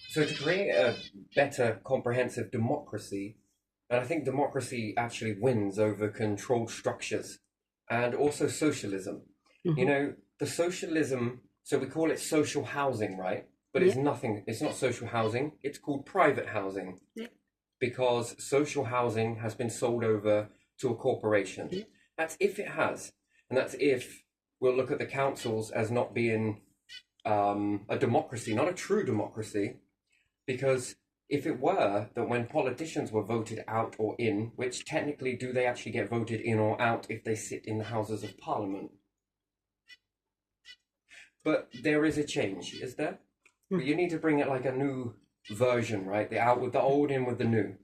So to create a better comprehensive democracy, and I think democracy actually wins over controlled structures and also socialism. You Hmm. know, the socialism, so we call it social housing, right? But it's Yeah. nothing, it's not social housing, it's called private housing Yeah. because social housing has been sold over to a corporation. Yeah. That's if it has. And that's if we'll look at the councils as not being a democracy, not a true democracy, because if it were that when politicians were voted out or in, which technically do they actually get voted in or out if they sit in the Houses of Parliament? But there is a change, is there? But Hmm. you need to bring it like a new version, right? The out with the old, in with the new.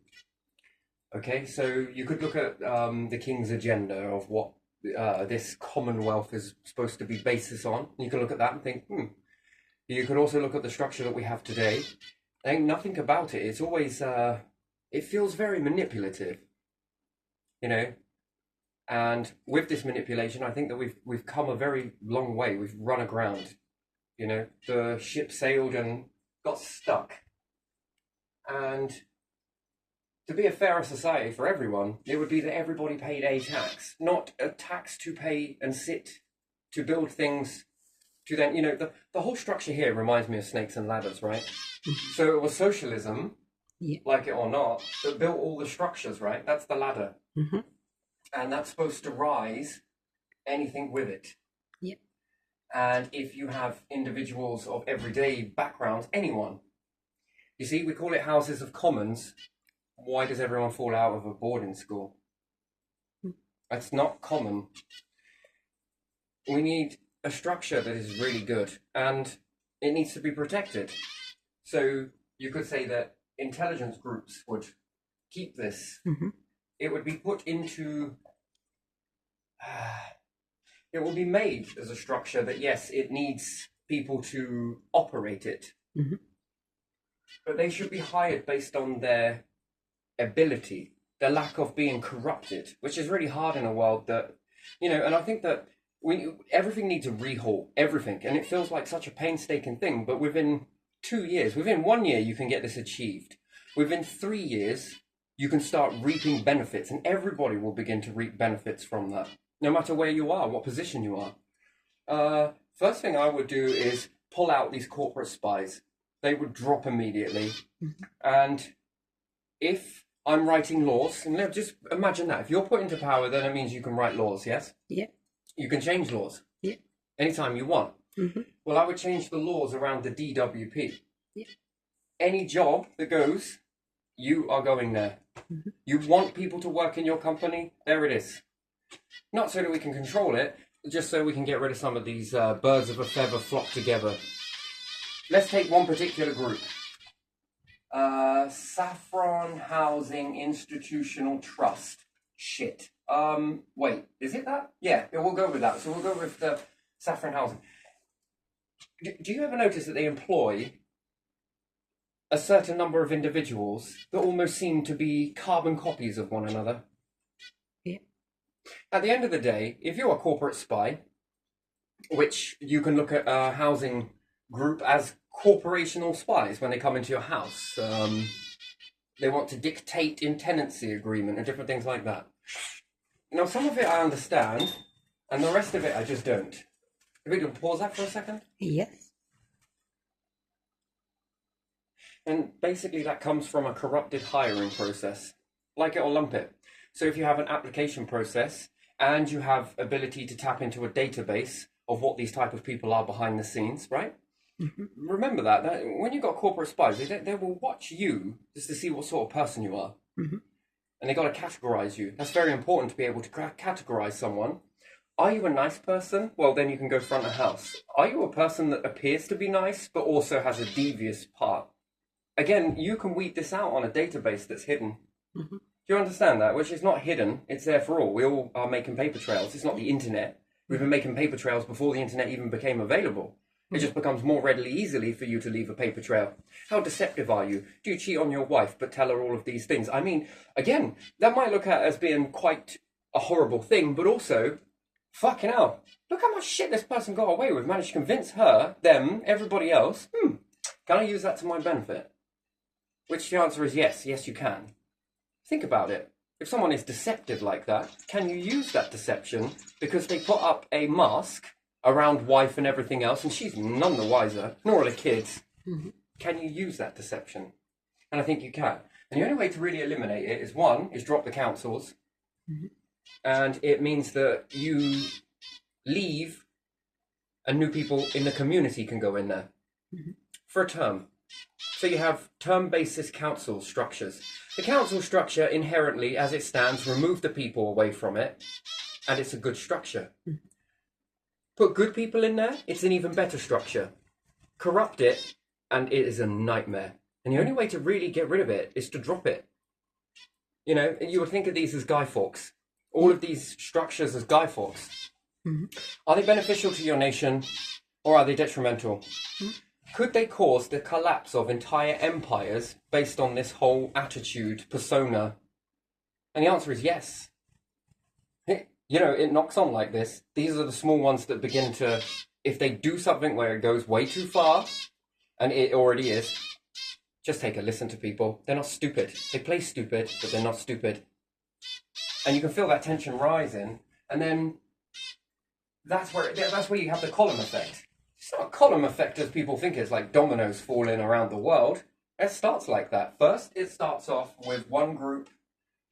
Okay, so you could look at the King's agenda of what this Commonwealth is supposed to be basis on. You can look at that and think, hmm. You could also look at the structure that we have today. Ain't nothing about it. It's always it feels very manipulative, you know. And with this manipulation, I think that we've come a very long way. We've run aground, you know. The ship sailed and got stuck. And to be a fairer society for everyone, it would be that everybody paid a tax, not a tax to pay and sit to build things to then, you know, the whole structure here reminds me of snakes and ladders, right? So it was socialism, Yeah. like it or not, that built all the structures, right? That's the ladder. Hmm. And that's supposed to rise anything with it. Yeah. And if you have individuals of everyday backgrounds, anyone, you see, we call it houses of commons. Why does everyone fall out of a boarding school? That's not common. We need a structure that is really good and it needs to be protected. So you could say that intelligence groups would keep this. Hmm. It would be put into it will be made as a structure that yes, it needs people to operate it, Hmm. but they should be hired based on their ability, their lack of being corrupted, which is really hard in a world that, you know. And I think that we everything needs a rehaul, everything, and it feels like such a painstaking thing. But within 2 years, within 1 year, you can get this achieved. Within 3 years, you can start reaping benefits, and everybody will begin to reap benefits from that, no matter where you are, what position you are. First thing I would do is pull out these corporate spies. They would drop immediately. Hmm. And if I'm writing laws, and just imagine that. If you're put into power, then it means you can write laws, yes? Yeah. You can change laws Yeah. anytime you want. Hmm. Well, I would change the laws around the DWP. Yeah. Any job that goes, you are going there. Hmm. You want people to work in your company, there it is. Not so that we can control it, just so we can get rid of some of these birds of a feather flock together. Let's take one particular group. Saffron Housing Institutional Trust. Shit. Wait, is it that? Yeah, we'll go with that. So we'll go with the Saffron Housing. Do you ever notice that they employ a certain number of individuals that almost seem to be carbon copies of one another? Yeah. At the end of the day, if you're a corporate spy, which you can look at a housing group as corporational spies when they come into your house. They want to dictate in tenancy agreement and different things like that. Now, some of it I understand, and the rest of it I just don't. If we can pause that for a second. Yes. And basically that comes from a corrupted hiring process. Like it or lump it. So if you have an application process and you have ability to tap into a database of what these type of people are behind the scenes, right? Hmm. Remember that when you've got corporate spies, they will watch you just to see what sort of person you are. Hmm. And they got to categorize you. That's very important to be able to categorize someone. Are you a nice person? Well, then you can go front of house. Are you a person that appears to be nice but also has a devious part? Again, you can weed this out on a database that's hidden. Hmm. Do you understand that? Which is not hidden, it's there for all. We all are making paper trails. It's not the internet. We've been making paper trails before the internet even became available. It just becomes more readily easily for you to leave a paper trail. How deceptive are you? Do you cheat on your wife but tell her all of these things? I mean, again, that might look at as being quite a horrible thing, but also, fucking hell, look how much shit this person got away with. Managed to convince her, them, everybody else. Can I use that to my benefit? Which the answer is yes. Yes, you can. Think about it. If someone is deceptive like that, can you use that deception because they put up a mask around wife and everything else, and she's none the wiser, nor are the kids? Can you use that deception? And I think you can. And the only way to really eliminate it is, one, is drop the councils. And it means that you leave and new people in the community can go in there for a term. So you have term basis council structures. The council structure inherently, as it stands, remove the people away from it, and it's a good structure. Put good people in there, it's an even better structure. Corrupt it, and it is a nightmare. And the only way to really get rid of it is to drop it. You know, you would think of these as Guy Fawkes. All of these structures as Guy Fawkes. Are they beneficial to your nation, or are they detrimental? Could they cause the collapse of entire empires based on this whole attitude, persona? And the answer is yes. You know, it knocks on like this. These are the small ones that begin to, if they do something where it goes way too far, and it already is, just take a listen to people. They're not stupid. They play stupid, but they're not stupid. And you can feel that tension rising, and then that's where you have the column effect. It's not a column effect as people think it's like dominoes falling around the world. It starts like that. First, it starts off with one group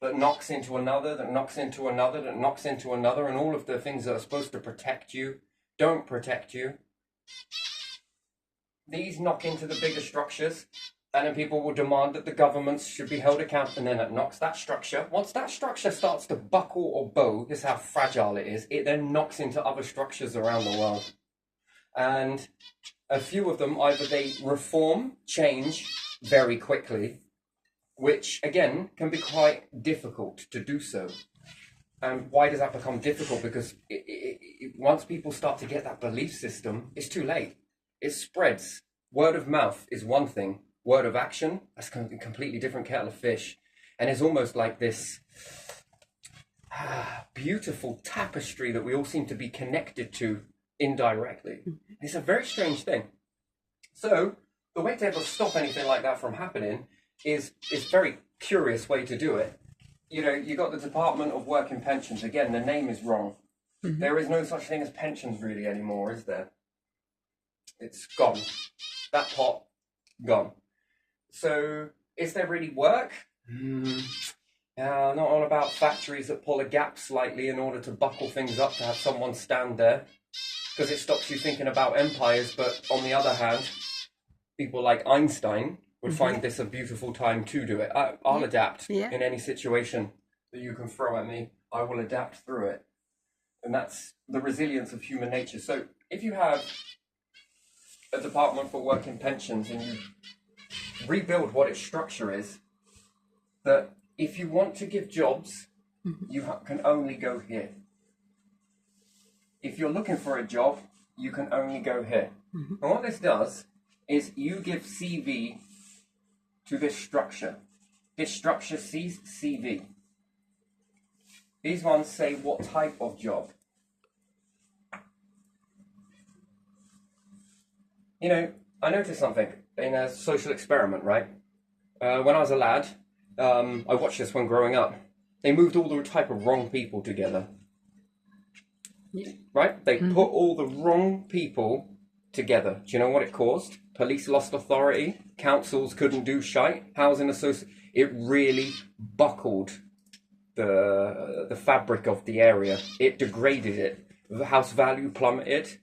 that knocks into another, that knocks into another, that knocks into another, and all of the things that are supposed to protect you don't protect you. These knock into the bigger structures, and then people will demand that the governments should be held accountable, and then it knocks that structure. Once that structure starts to buckle or bow, this is how fragile it is, it then knocks into other structures around the world. And a few of them, either they reform, change very quickly, which again can be quite difficult to do so. And why does that become difficult? Because once people start to get that belief system, it's too late. It spreads. Word of mouth is one thing. Word of action, that's a completely different kettle of fish. And it's almost like this beautiful tapestry that we all seem to be connected to indirectly. It's a very strange thing. So the way to ever stop anything like that from happening is a very curious way to do it. You know, you got the Department of Work and Pensions. Again, the name is wrong. There is no such thing as pensions really anymore, is there? It's gone. That pot, gone. So is there really work? Not all about factories that pull a gap slightly in order to buckle things up to have someone stand there, because it stops you thinking about empires. But on the other hand, people like Einstein would find this a beautiful time to do it. I'll adapt in any situation that you can throw at me. I will adapt through it. And that's the resilience of human nature. So if you have a Department for Work and Pensions and you rebuild what its structure is, that if you want to give jobs, you can only go here. If you're looking for a job, you can only go here. And what this does is you give CV to this structure. This structure sees CV. These ones say what type of job. You know, I noticed something in a social experiment, right? When I was a lad, I watched this when growing up. They moved all the type of wrong people together. Right? They put all the wrong people together. Do you know what it caused? Police lost authority. Councils couldn't do shite. Housing association. It really buckled the fabric of the area. It degraded it. The house value plummeted.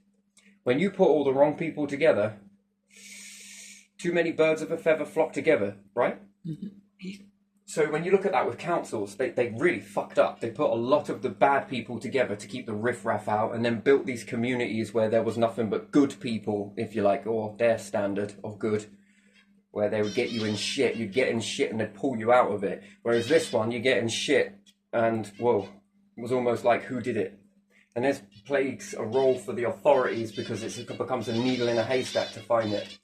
When you put all the wrong people together, too many birds of a feather flock together, right? So when you look at that with councils, they really fucked up. They put a lot of the bad people together to keep the riffraff out, and then built these communities where there was nothing but good people, if you like, or their standard of good, where they would get you in shit. You'd get in shit and they'd pull you out of it. Whereas this one, you get in shit and, whoa, it was almost like, who did it? And this plays a role for the authorities because it becomes a needle in a haystack to find it.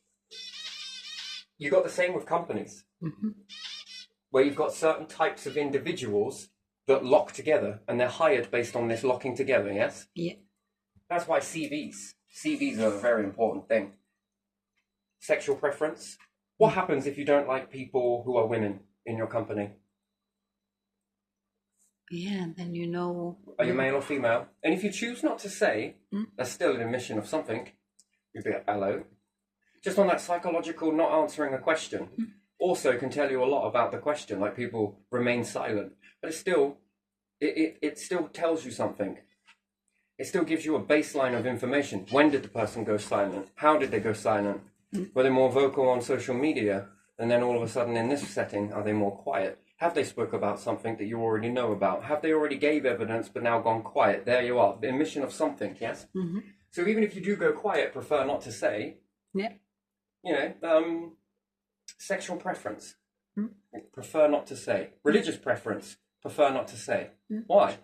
You got the same with companies, where you've got certain types of individuals that lock together, and they're hired based on this locking together, yes? Yeah. That's why CVs are a very important thing. Sexual preference, What happens if you don't like people who are women in your company? Yeah, then you know. Are you male or female? And if you choose not to say, Mm. that's still an admission of something. You'd be like, hello. Just on that psychological not answering a question also can tell you a lot about the question. Like people remain silent, but it still tells you something. It still gives you a baseline of information. When did the person go silent? How did they go silent? Were they more vocal on social media? And then all of a sudden in this setting, are they more quiet? Have they spoke about something that you already know about? Have they already gave evidence but now gone quiet? There you are, the emission of something, yes? Mm-hmm. So even if you do go quiet, prefer not to say, Yeah. you know, sexual preference, prefer not to say. Religious preference, prefer not to say. Why?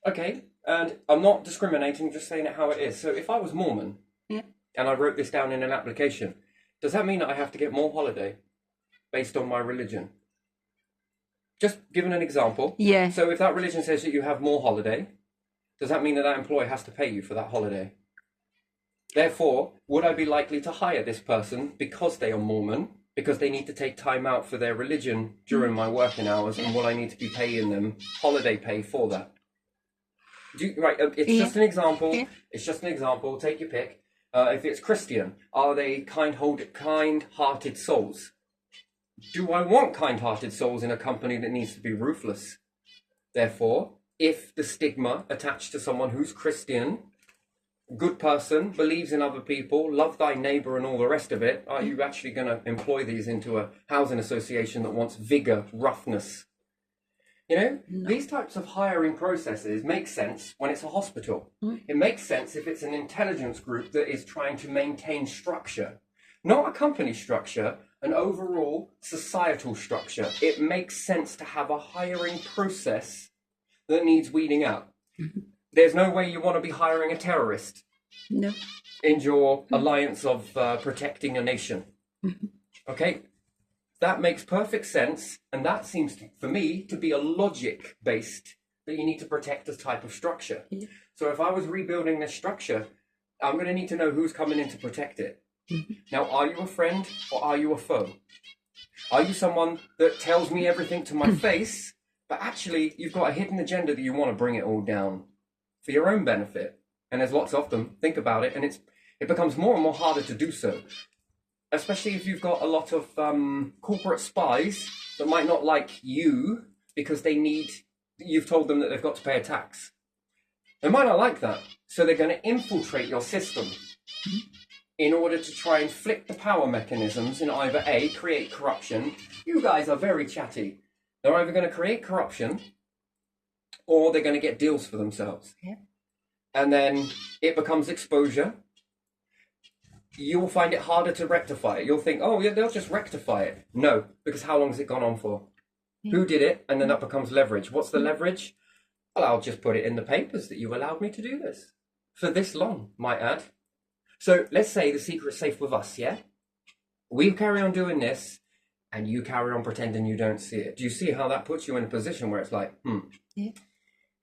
Okay, and I'm not discriminating, just saying it how it is. So if I was Mormon, and I wrote this down in an application, does that mean that I have to get more holiday based on my religion? Just giving an example. Yeah. So if that religion says that you have more holiday, does that mean that that employer has to pay you for that holiday? Therefore, would I be likely to hire this person because they are Mormon, because they need to take time out for their religion during my working hours, and will I need to be paying them holiday pay for that? Right, it's just an example. Yeah. It's just an example. Take your pick. If it's Christian, are they kind-hearted souls? Do I want kind-hearted souls in a company that needs to be ruthless? Therefore, if the stigma attached to someone who's Christian, good person, believes in other people, love thy neighbor and all the rest of it, are you actually going to employ these into a housing association that wants vigor, roughness? You know, these types of hiring processes make sense when it's a hospital. It makes sense if it's an intelligence group that is trying to maintain structure, not a company structure, an overall societal structure. It makes sense to have a hiring process that needs weeding out. There's no way you want to be hiring a terrorist in your alliance of protecting a nation. Okay? That makes perfect sense, and that seems, for me, to be a logic based that you need to protect this type of structure. So if I was rebuilding this structure, I'm going to need to know who's coming in to protect it. Now, are you a friend or are you a foe? Are you someone that tells me everything to my face, but actually you've got a hidden agenda that you want to bring it all down for your own benefit? And there's lots of them. Think about it, and it becomes more and more harder to do so. Especially if you've got a lot of corporate spies that might not like you because you've told them that they've got to pay a tax. They might not like that, so they're going to infiltrate your system in order to try and flick the power mechanisms in either A, create corruption. You guys are very chatty. They're either going to create corruption or they're going to get deals for themselves. And then it becomes exposure. You'll find it harder to rectify it. You'll think, oh, yeah, they'll just rectify it. No, because how long has it gone on for? Who did it? And then that becomes leverage. What's the leverage? Well, I'll just put it in the papers that you allowed me to do this. For this long, might add. So let's say the secret's safe with us, yeah? We carry on doing this, and you carry on pretending you don't see it. Do you see how that puts you in a position where it's like, Yeah.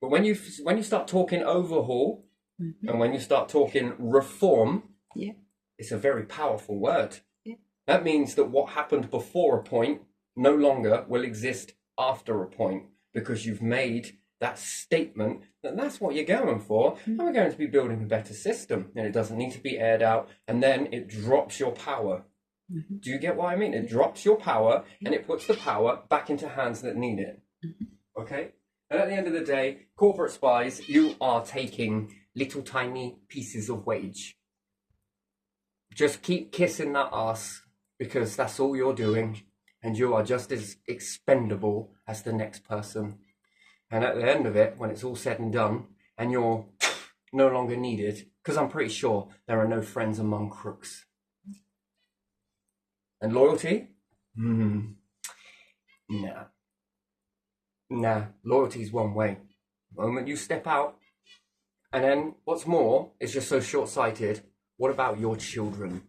But when you start talking overhaul, and when you start talking reform, it's a very powerful word. That means that what happened before a point no longer will exist after a point, because you've made that statement that that's what you're going for, and we're going to be building a better system, and it doesn't need to be aired out, and then it drops your power. Do you get what I mean? It drops your power, and it puts the power back into hands that need it. Okay? And at the end of the day, corporate spies, you are taking little tiny pieces of wage. Just keep kissing that ass, because that's all you're doing, and you are just as expendable as the next person. And at the end of it, when it's all said and done, and you're no longer needed, because I'm pretty sure there are no friends among crooks. And loyalty? Nah. Loyalty's one way. The moment you step out, and then what's more, it's just so short-sighted. What about your children?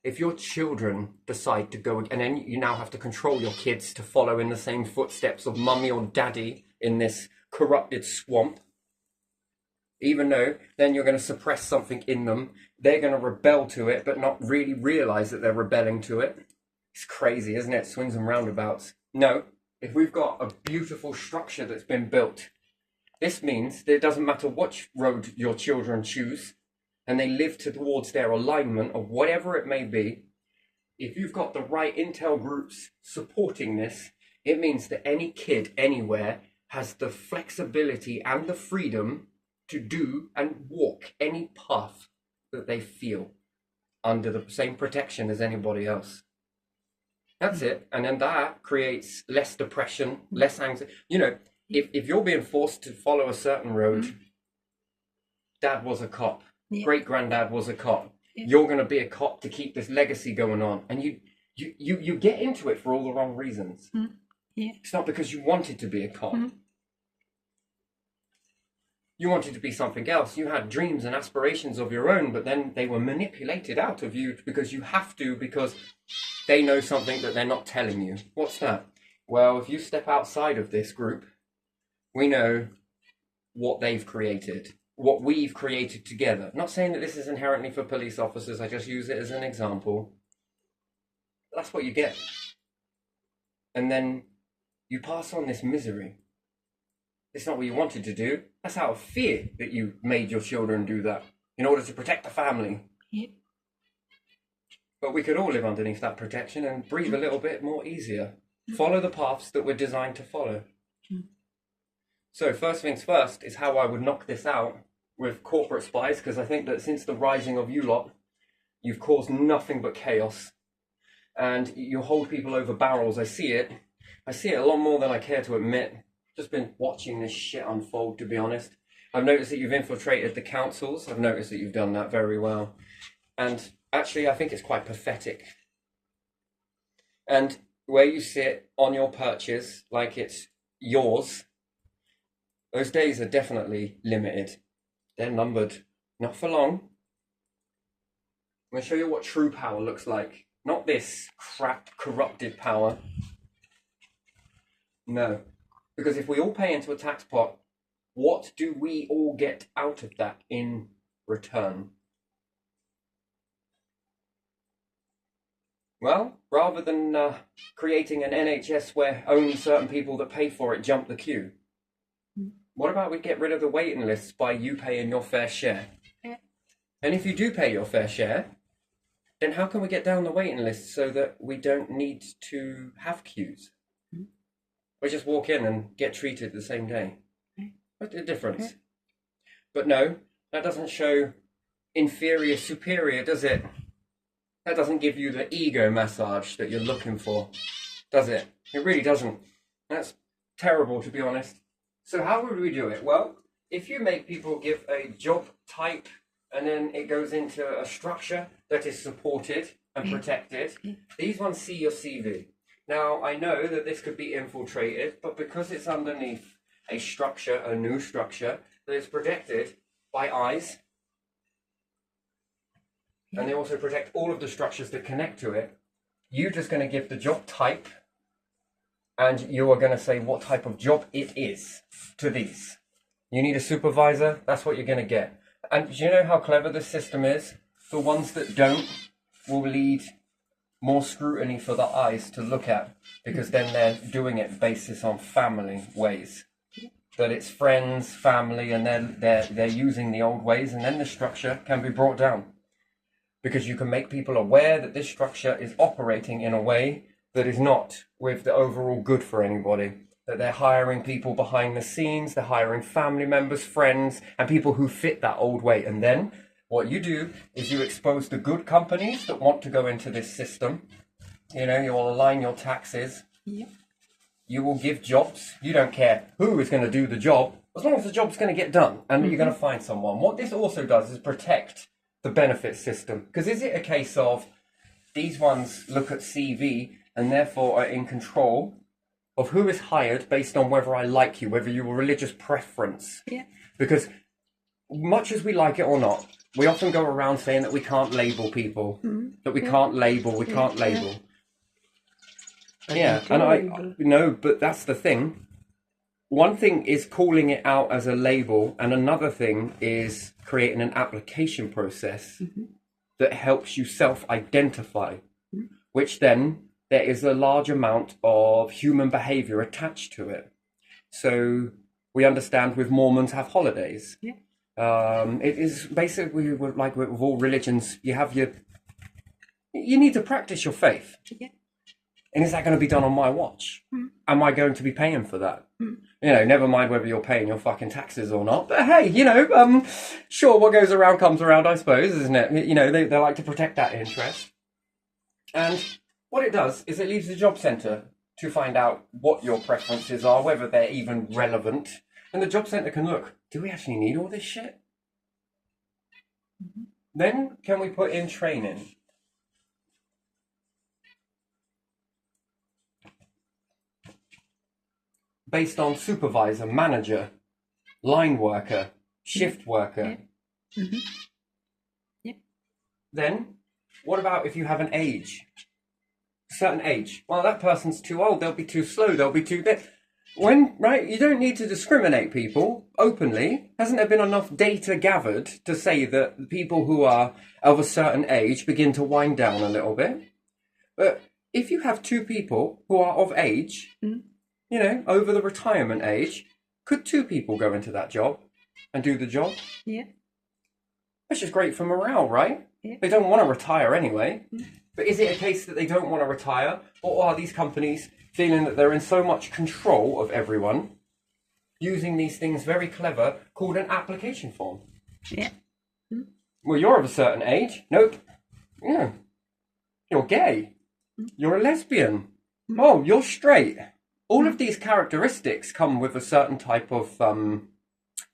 If your children decide to go, and then you now have to control your kids to follow in the same footsteps of mummy or daddy in this corrupted swamp, even though then you're going to suppress something in them, they're going to rebel to it, but not really realize that they're rebelling to it. It's crazy, isn't it? Swings and roundabouts. No, if we've got a beautiful structure that's been built, this means that it doesn't matter which road your children choose, and they live towards their alignment of whatever it may be. If you've got the right intel groups supporting this, it means that any kid anywhere has the flexibility and the freedom to do and walk any path that they feel under the same protection as anybody else. That's it. And then that creates less depression, less anxiety. You know, if you're being forced to follow a certain road, dad was a cop, great granddad was a cop. You're going to be a cop to keep this legacy going on. And you get into it for all the wrong reasons. It's not because you wanted to be a cop. You wanted to be something else. You had dreams and aspirations of your own, but then they were manipulated out of you because you have to, because they know something that they're not telling you. What's that? Well, if you step outside of this group, we know what they've created, what we've created together. I'm not saying that this is inherently for police officers. I just use it as an example. That's what you get. And then you pass on this misery. It's not what you wanted to do. That's out of fear that you made your children do that in order to protect the family. But we could all live underneath that protection and breathe a little bit more easier. Follow the paths that we're designed to follow. So first things first is how I would knock this out with corporate spies, because I think that since the rising of you lot, you've caused nothing but chaos. And you hold people over barrels. I see it a lot more than I care to admit. Just been watching this shit unfold, to be honest. I've noticed that you've infiltrated the councils. I've noticed that you've done that very well. And actually, I think it's quite pathetic. And where you sit on your perches like it's yours, those days are definitely limited. They're numbered. Not for long. I'm going to show you what true power looks like. Not this crap, corrupted power. No. Because if we all pay into a tax pot, what do we all get out of that in return? Well, rather than creating an NHS where only certain people that pay for it jump the queue, what about we get rid of the waiting lists by you paying your fair share? And if you do pay your fair share, then how can we get down the waiting list so that we don't need to have queues? We just walk in and get treated the same day. What's the difference? But no, that doesn't show inferior, superior, does it? That doesn't give you the ego massage that you're looking for, does it? It really doesn't. That's terrible, to be honest. So how would we do it? Well, if you make people give a job type and then it goes into a structure that is supported and protected, these ones see your CV. Now, I know that this could be infiltrated, but because it's underneath a structure, a new structure, that is protected by eyes, and they also protect all of the structures that connect to it, you're just going to give the job type, and you are going to say what type of job it is to these. You need a supervisor, that's what you're going to get. And do you know how clever this system is? The ones that don't will lead more scrutiny for the eyes to look at, because then they're doing it basis on family ways. That it's friends, family, and then they're using the old ways, and then the structure can be brought down. Because you can make people aware that this structure is operating in a way that is not with the overall good for anybody. That they're hiring people behind the scenes, they're hiring family members, friends, and people who fit that old way. And then what you do is you expose the good companies that want to go into this system. You know, you'll align your taxes. You will give jobs. You don't care who is going to do the job, as long as the job's going to get done and you're going to find someone. What this also does is protect the benefit system. Because is it a case of these ones look at CV and therefore are in control of who is hired based on whether I like you, whether you're a religious preference? Because much as we like it or not, we often go around saying that we can't label people, that we can't label, we can't label. And I know, but that's the thing. One thing is calling it out as a label, and another thing is creating an application process that helps you self-identify, which then there is a large amount of human behavior attached to it. So we understand with Mormons have holidays. Yeah. It is basically like with all religions, you need to practice your faith. Yeah. And is that going to be done on my watch? Am I going to be paying for that? You know, never mind whether you're paying your fucking taxes or not. But hey, you know, sure, what goes around comes around, I suppose, isn't it? You know, they like to protect that interest. And what it does is it leaves the job centre to find out what your preferences are, whether they're even relevant. And the job centre can look, do we actually need all this shit? Then can we put in training? Based on supervisor, manager, line worker, shift worker. Yeah. Then, what about if you have an age? A certain age. Well, that person's too old, they'll be too slow, they'll be too... Right? You don't need to discriminate people openly. Hasn't there been enough data gathered to say that people who are of a certain age begin to wind down a little bit? But if you have two people who are of age... You know, over the retirement age, could two people go into that job and do the job? Yeah. Which is great for morale, right? Yeah. They don't want to retire anyway. But is it a case that they don't want to retire? Or are these companies feeling that they're in so much control of everyone, using these things very clever called an application form? Yeah. Well, you're of a certain age. Nope. Yeah. You're gay. You're a lesbian. Oh, you're straight. All of these characteristics come with a certain type of,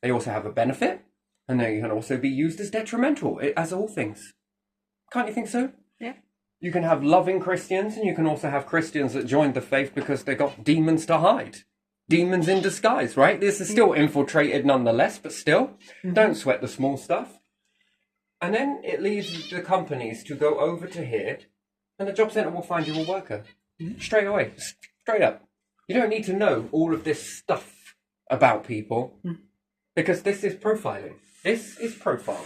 they also have a benefit, and they can also be used as detrimental, as all things. Can't you think so? Yeah. You can have loving Christians, and you can also have Christians that joined the faith because they got demons to hide. Demons in disguise, right? This is still infiltrated nonetheless, but still, don't sweat the small stuff. And then it leaves the companies to go over to here, and the job centre will find you a worker. Straight away. Straight up. You don't need to know all of this stuff about people because this is profiling. This is profile.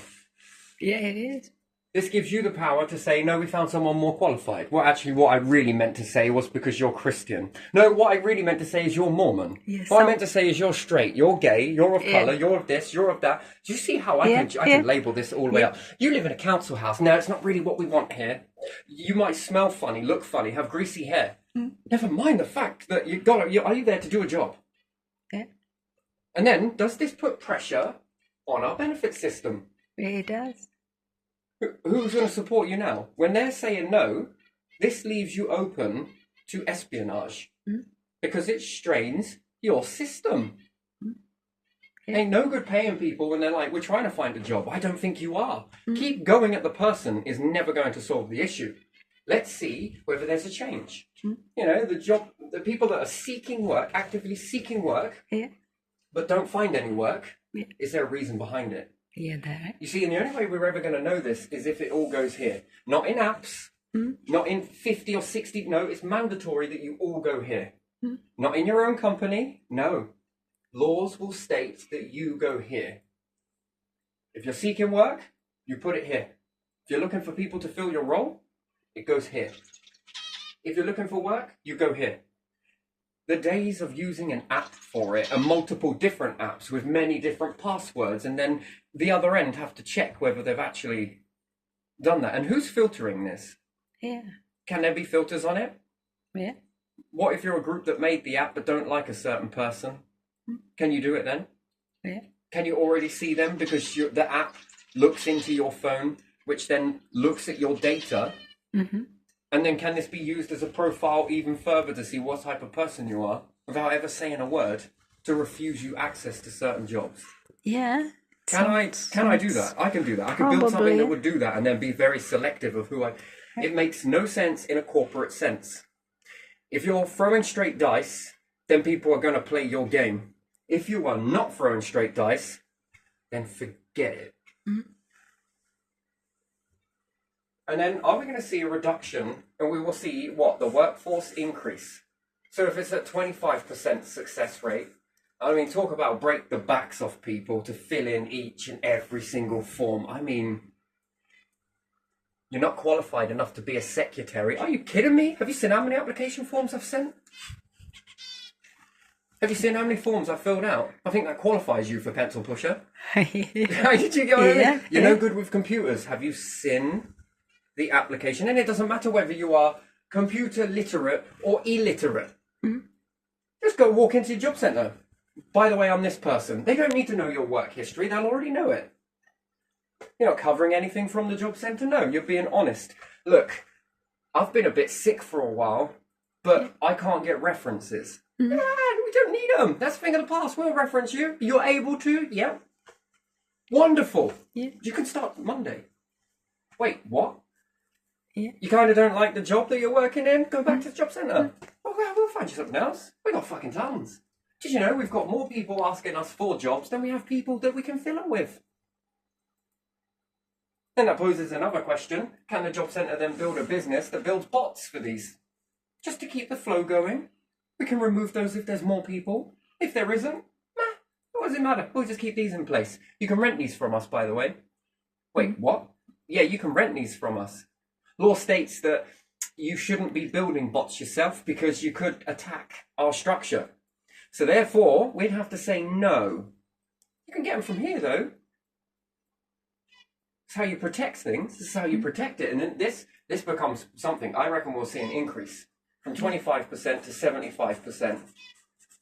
Yeah, it is. This gives you the power to say, no, we found someone more qualified. Well, actually, what I really meant to say was because you're Christian. No, what I really meant to say is you're Mormon. Yeah, what I meant to say is you're straight, you're gay, you're of colour, you're of this, you're of that. Do you see how I can label this all the way up? You live in a council house. No, it's not really what we want here. You might smell funny, look funny, have greasy hair. Never mind the fact that are you there to do a job? Yeah. And then, does this put pressure on our benefit system? Yeah, it does. Who's going to support you now? When they're saying no, this leaves you open to espionage because it strains your system. Yeah. Ain't no good paying people when they're like, we're trying to find a job. I don't think you are. Keep going at the person is never going to solve the issue. Let's see whether there's a change. You know, the people that are seeking work, actively seeking work, but don't find any work, is there a reason behind it? Yeah, that. You see, and the only way we're ever going to know this is if it all goes here. Not in apps, not in 50 or 60. No, it's mandatory that you all go here. Not in your own company. No. Laws will state that you go here. If you're seeking work, you put it here. If you're looking for people to fill your role, it goes here. If you're looking for work, you go here. The days of using an app for it and multiple different apps with many different passwords and then the other end have to check whether they've actually done that. And who's filtering this? Yeah. Can there be filters on it? Yeah. What if you're a group that made the app but don't like a certain person? Can you do it then? Yeah. Can you already see them because the app looks into your phone, which then looks at your data? And then can this be used as a profile even further to see what type of person you are without ever saying a word to refuse you access to certain jobs? Yeah. Can I do that? I can do that. I can build something that would do that and then be very selective of who I... It makes no sense in a corporate sense. If you're throwing straight dice, then people are going to play your game. If you are not throwing straight dice, then forget it. And then are we going to see a reduction and we will see what? The workforce increase. So if it's at 25% success rate, I mean, talk about break the backs off people to fill in each and every single form. I mean, You're not qualified enough to be a secretary. Are you kidding me? Have you seen how many application forms I've sent? Have you seen how many forms I've filled out? I think that qualifies you for pencil pusher. Did you get what I mean? You're no good with computers. Have you seen the application? And it doesn't matter whether you are computer literate or illiterate. Just go walk into your job centre. By the way, I'm this person. They don't need to know your work history. They'll already know it. You're not covering anything from the job centre. No, you're being honest. Look, I've been a bit sick for a while, but I can't get references. We don't need them. That's a thing of the past. We'll reference you. You're able to. Yeah. Wonderful. Yeah. You can start Monday. Wait, what? Yeah. You kind of don't like the job that you're working in? Go back to the job centre. Well, we'll find you something else. We got fucking tons. Did you know we've got more people asking us for jobs than we have people that we can fill them with? Then that poses another question. Can the job centre then build a business that builds bots for these? Just to keep the flow going? We can remove those if there's more people. If there isn't, what does it matter? We'll just keep these in place. You can rent these from us, by the way. Wait, what? Yeah, you can rent these from us. Law states that you shouldn't be building bots yourself because you could attack our structure. So therefore, we'd have to say no. You can get them from here, though. It's how you protect things. This is how you protect it. And then this becomes something. I reckon we'll see an increase from 25% to 75%.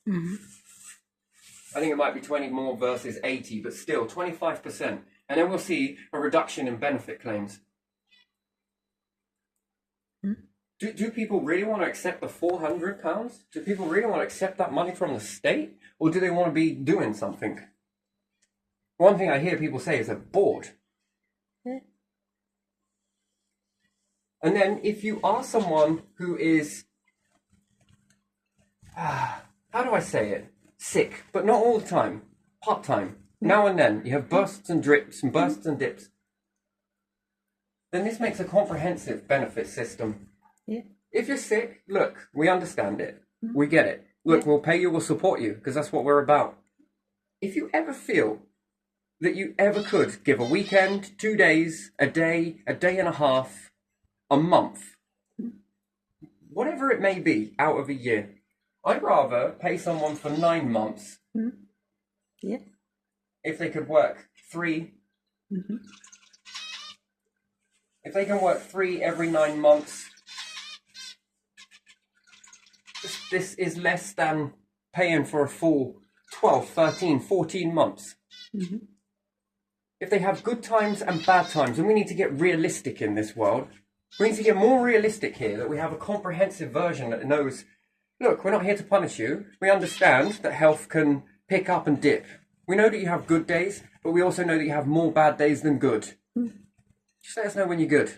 I think it might be 20 more versus 80, but still 25%. And then we'll see a reduction in benefit claims. Do people really want to accept the £400? Do people really want to accept that money from the state? Or do they want to be doing something? One thing I hear people say is they're bored. And then if you are someone who is, how do I say it? Sick, but not all the time. Part-time. Now and then. You have bursts and drips and bursts and dips. Then this makes a comprehensive benefit system. Yeah. If you're sick, look, we understand it. We get it. Look, we'll pay you, we'll support you, because that's what we're about. If you ever feel that you ever could give a weekend, 2 days, a day and a half, a month, whatever it may be, out of a year, I'd rather pay someone for 9 months Yeah. if they could work 3. If they can work 3 every 9 months, this is less than paying for a full 12, 13, 14 months. If they have good times and bad times, and we need to get realistic in this world, we need to get more realistic here, that we have a comprehensive version that knows, look, we're not here to punish you. We understand that health can pick up and dip. We know that you have good days, but we also know that you have more bad days than good. Just let us know when you're good.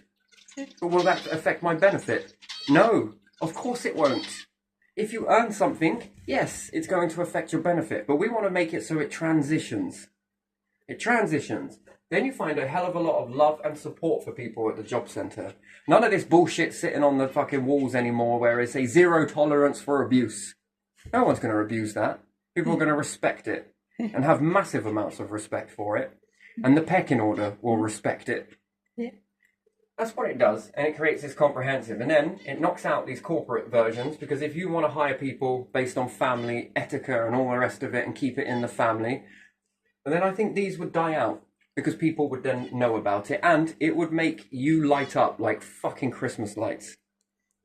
But will that affect my benefit? No, of course it won't. If you earn something, yes, it's going to affect your benefit, but we want to make it so it transitions. It transitions. Then you find a hell of a lot of love and support for people at the job centre. None of this bullshit sitting on the fucking walls anymore where it's a 0 tolerance for abuse. No one's going to abuse that. People are going to respect it and have massive amounts of respect for it. And the pecking order will respect it. Yeah. That's what it does, and it creates this comprehensive. And then it knocks out these corporate versions, because if you want to hire people based on family, etiquette, and all the rest of it, and keep it in the family, then I think these would die out, because people would then know about it, and it would make you light up like fucking Christmas lights.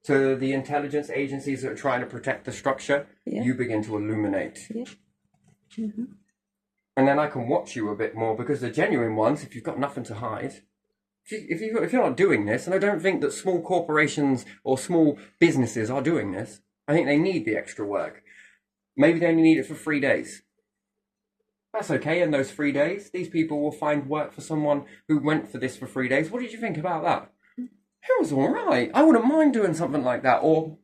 To the intelligence agencies that are trying to protect the structure, you begin to illuminate. And then I can watch you a bit more, because the genuine ones, if you've got nothing to hide, if you're not doing this, and I don't think that small corporations or small businesses are doing this, I think they need the extra work. Maybe they only need it for 3 days. That's okay. In those 3 days, these people will find work for someone who went for this for 3 days. What did you think about that? It was all right. I wouldn't mind doing something like that. Or,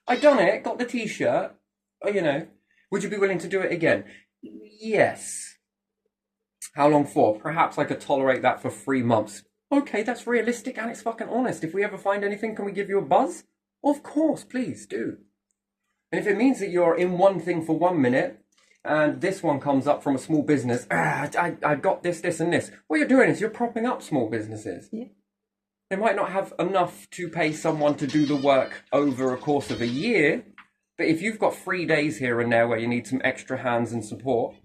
I done it, got the t-shirt. Or, you know, would you be willing to do it again? Yes. How long for? Perhaps I could tolerate that for 3 months. Okay, that's realistic and it's fucking honest. If we ever find anything, can we give you a buzz? Of course, please do. And if it means that you're in one thing for 1 minute, and this one comes up from a small business, I got this, and this. What you're doing is you're propping up small businesses. Yeah. They might not have enough to pay someone to do the work over a course of a year, but if you've got 3 days here and there where you need some extra hands and support,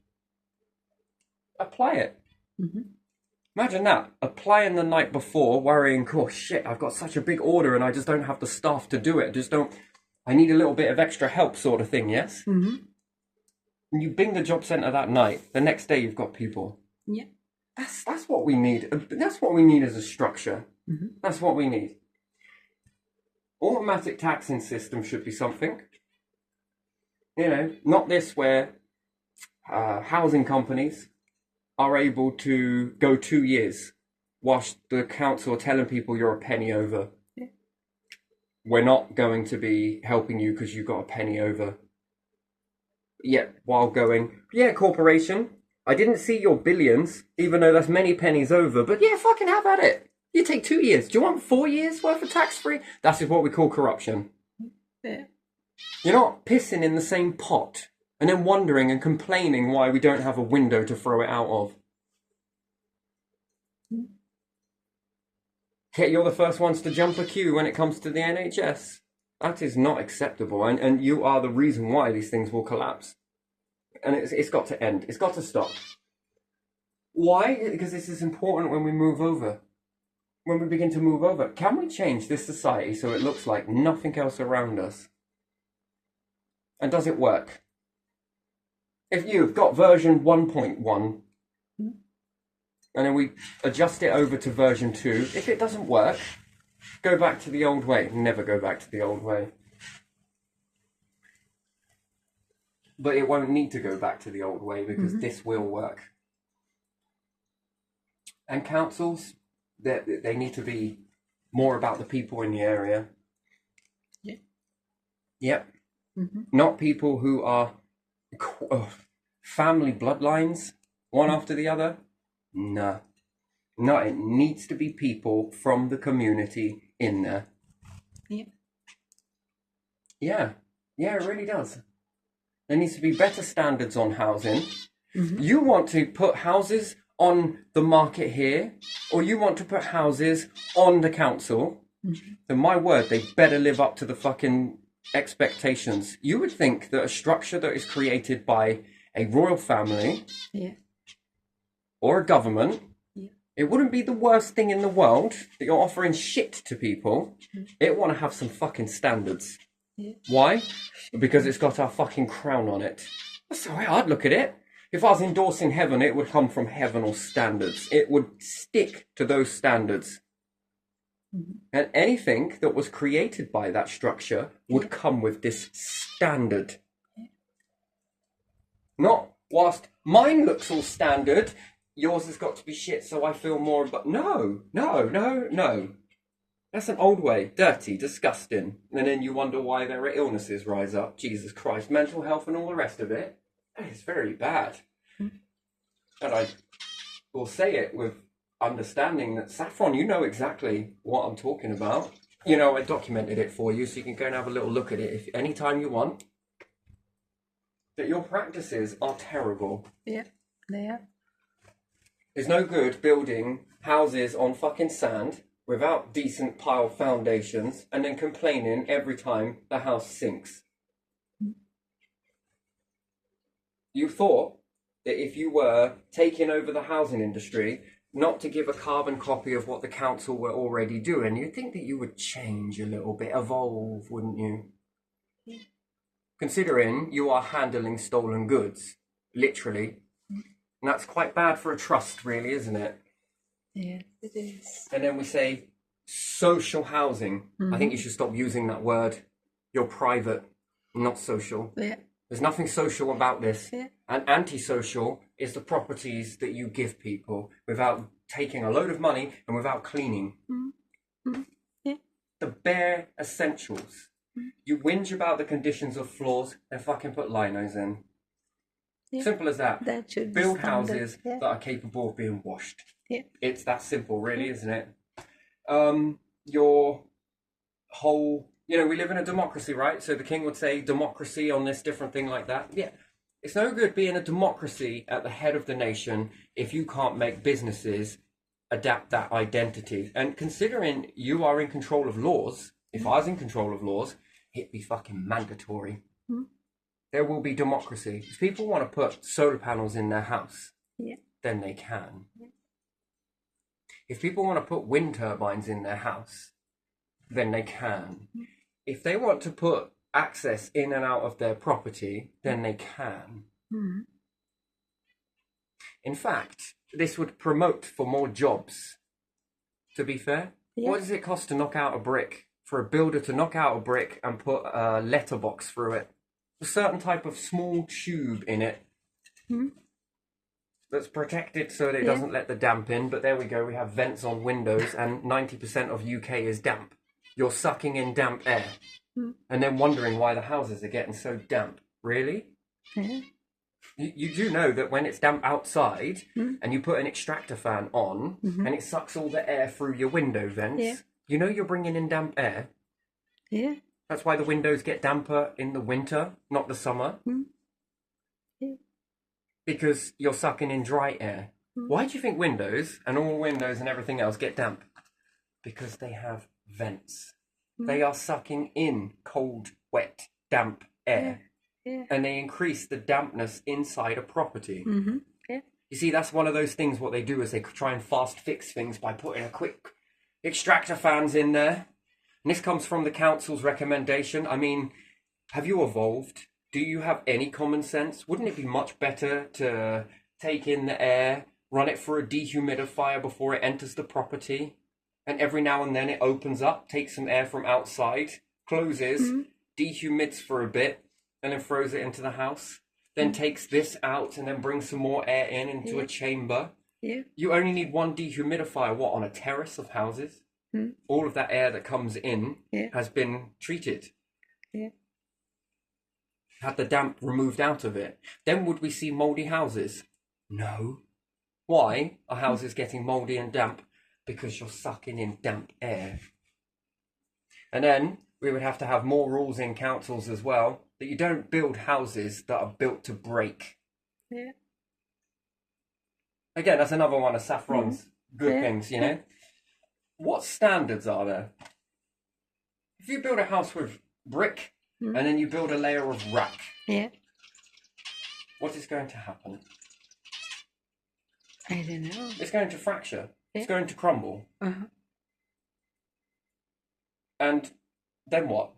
apply it. Mm-hmm. Imagine that, applying the night before, worrying, oh shit, I've got such a big order and I just don't have the staff to do it. I need a little bit of extra help sort of thing, yes? Mm-hmm. And you bing the job centre that night, the next day you've got people. Yeah. That's what we need. That's what we need as a structure. Mm-hmm. That's what we need. Automatic taxing system should be something. You know, not this where housing companies are able to go 2 years whilst the council are telling people you're a penny over. Yeah. We're not going to be helping you because you got a penny over. Yet, while going, yeah, corporation, I didn't see your billions, even though that's many pennies over, but yeah, fucking have at it. You take 2 years. Do you want 4 years worth of tax-free? That is what we call corruption. Yeah. You're not pissing in the same pot and then wondering and complaining why we don't have a window to throw it out of. Okay, you're the first ones to jump a queue when it comes to the NHS. That is not acceptable, and you are the reason why these things will collapse. And it's got to end. It's got to stop. Why? Because this is important when we move over. When we begin to move over. Can we change this society so it looks like nothing else around us? And does it work? If you've got version 1.1, and then we adjust it over to version 2, if it doesn't work, go back to the old way. Never go back to the old way. But it won't need to go back to the old way because this will work. And councils, they need to be more about the people in the area. Yeah. Yep. Mm-hmm. Not people who are family bloodlines, one after the other. No. No, it needs to be people from the community in there. Yeah. Yeah. Yeah, it really does. There needs to be better standards on housing. Mm-hmm. You want to put houses on the market here, or you want to put houses on the council, then my word, they better live up to the fucking expectations. You would think that a structure that is created by a royal family or a government, it wouldn't be the worst thing in the world that you're offering shit to people. It want to have some fucking standards. Why? Because it's got our fucking crown on it. That's the way I'd look at it. If I was endorsing heaven, it would come from heavenal standards. It would stick to those standards. And anything that was created by that structure would come with this standard. Not whilst mine looks all standard, yours has got to be shit so I feel more, but no. That's an old way, dirty, disgusting. And then you wonder why there are illnesses rise up. Jesus Christ, mental health and all the rest of it. It's very bad. And I will say it with understanding that, Saffron, you know exactly what I'm talking about. You know, I documented it for you so you can go and have a little look at it if anytime you want. That your practices are terrible. Yeah, they are. It's no good building houses on fucking sand without decent pile foundations and then complaining every time the house sinks. You thought that if you were taking over the housing industry, not to give a carbon copy of what the council were already doing, you'd think that you would change a little bit, evolve, wouldn't you? Yeah. Considering you are handling stolen goods, literally. And that's quite bad for a trust, really, isn't it? Yeah, it is. And then we say social housing. I think you should stop using that word. You're private, not social. Yeah. There's nothing social about this. Yeah. And antisocial is the properties that you give people without taking a load of money and without cleaning. Yeah. The bare essentials. You whinge about the conditions of floors and fucking put linos in. Yeah. Simple as that. That should be Build standard. houses that are capable of being washed. Yeah. It's that simple, really, isn't it? Your whole, you know, we live in a democracy, right? So the king would say democracy on this different thing like that. Yeah. It's no good being a democracy at the head of the nation if you can't make businesses adapt that identity. And considering you are in control of laws, if I was in control of laws, it'd be fucking mandatory. Mm. There will be democracy. If people want to put solar panels in their house, Yeah. then they can. Yeah. If people want to put wind turbines in their house, then they can. Mm. If they want to put access in and out of their property, then they can. Mm. In fact, this would promote for more jobs, to be fair. Yeah. What does it cost to knock out a brick? For a builder to knock out a brick and put a letterbox through it? A certain type of small tube in it Mm. that's protected so that it Yeah. doesn't let the damp in. But there we go, we have vents on windows and 90% of UK is damp. You're sucking in damp air Mm. and then wondering why the houses are getting so damp. Really? Yeah. You do know that when it's damp outside Mm. and you put an extractor fan on Mhm. and it sucks all the air through your window vents, Yeah. you know you're bringing in damp air. Yeah. That's why the windows get damper in the winter, not the summer. Mm. Yeah. Because you're sucking in dry air. Mm. Why do you think windows and all windows and everything else get damp? Because they have vents. Mm. They are sucking in cold, wet, damp air. Yeah. And they increase the dampness inside a property. Mm-hmm. Yeah. You see, that's one of those things. What they do is they try and fast fix things by putting a quick extractor fans in there. And this comes from the council's recommendation. I mean, have you evolved? Do you have any common sense? Wouldn't it be much better to take in the air, run it through a dehumidifier before it enters the property, and every now and then it opens up, takes some air from outside, closes, Mhm. dehumids for a bit, and then throws it into the house? Then takes this out and then brings some more air in into a Yeah. chamber. Yeah. You only need one dehumidifier, what, on a terrace of houses? Mm. All of that air that comes in Yeah. has been treated. Yeah. Had the damp removed out of it. Then would we see mouldy houses? No. Why are houses getting mouldy and damp? Because you're sucking in damp air. And then we would have to have more rules in councils as well, that you don't build houses that are built to break. Yeah. Again, that's another one of Saffron's good Yeah. things, you know? What standards are there? If you build a house with brick Mm. and then you build a layer of rack, Yeah. what is going to happen? I don't know. It's going to fracture. It's Yeah. going to crumble. Uh-huh. And then what?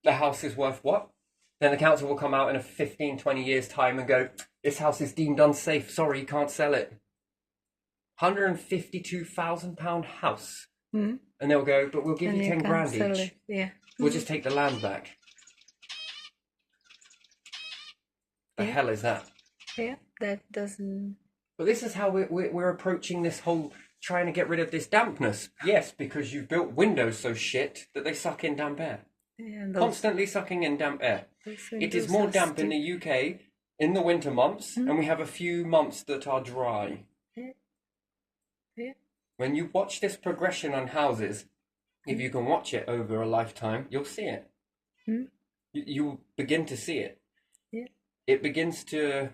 The house is worth what? Then the council will come out in a 15, 20 years' time and go, this house is deemed unsafe. Sorry, you can't sell it. £152,000 house. Mm. And they'll go, but we'll give And you 10 can't grand sell each. it. Yeah. We'll just take the land back. The Yeah. hell is that? Yeah. That doesn't. But this is how we're approaching this whole trying to get rid of this dampness. Yes, because you've built windows so shit that they suck in damp air. Yeah. Those, Constantly sucking in damp air. those It is windows more are damp in still- the UK in the winter months, Mm. and we have a few months that are dry. Yeah. Yeah. When you watch this progression on houses, if you can watch it over a lifetime, you'll see it. Mm. You begin to see it. Yeah. It begins to...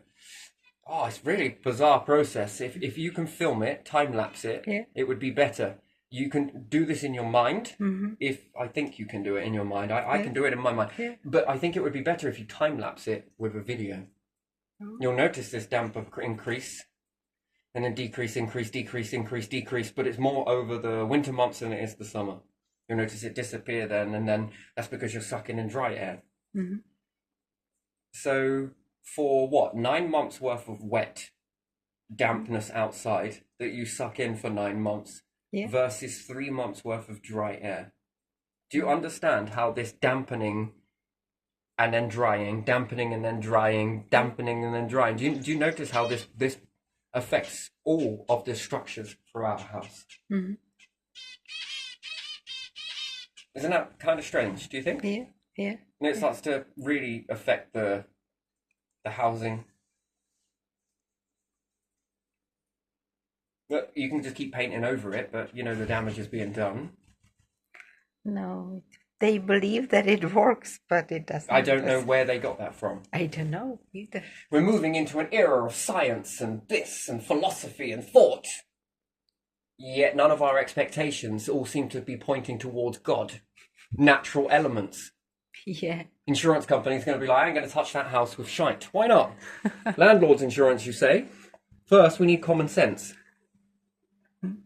Oh, it's really bizarre process. If you can film it, time lapse it, Yeah. it would be better. You can do this in your mind. Mm-hmm. If I think you can do it in your mind, I Yeah. can do it in my mind. Yeah. But I think it would be better if you time lapse it with a video. Oh. You'll notice this damp increase, and then decrease, increase, decrease, increase, decrease. But it's more over the winter months than it is the summer. You'll notice it disappear then, and then that's because you're sucking in dry air. Mm-hmm. So for what, 9 months worth of wet dampness outside that you suck in for 9 months Yeah. versus 3 months worth of dry air. Do you understand how this dampening and then drying, dampening and then drying, dampening and then drying? Do you notice how this affects all of the structures throughout a house? Mm-hmm. Isn't that kind of strange, do you think? Yeah. Yeah. And it starts to really affect the housing. But you can just keep painting over it, but you know the damage is being done. No. They believe that it works, but it doesn't. I don't know where they got that from. I don't know either. We're moving into an era of science and this and philosophy and thought. Yet none of our expectations all seem to be pointing towards God. Natural elements. Yeah. Insurance companies going to be like, I ain't going to touch that house with shite. Why not? Landlord's insurance, you say? First, we need common sense.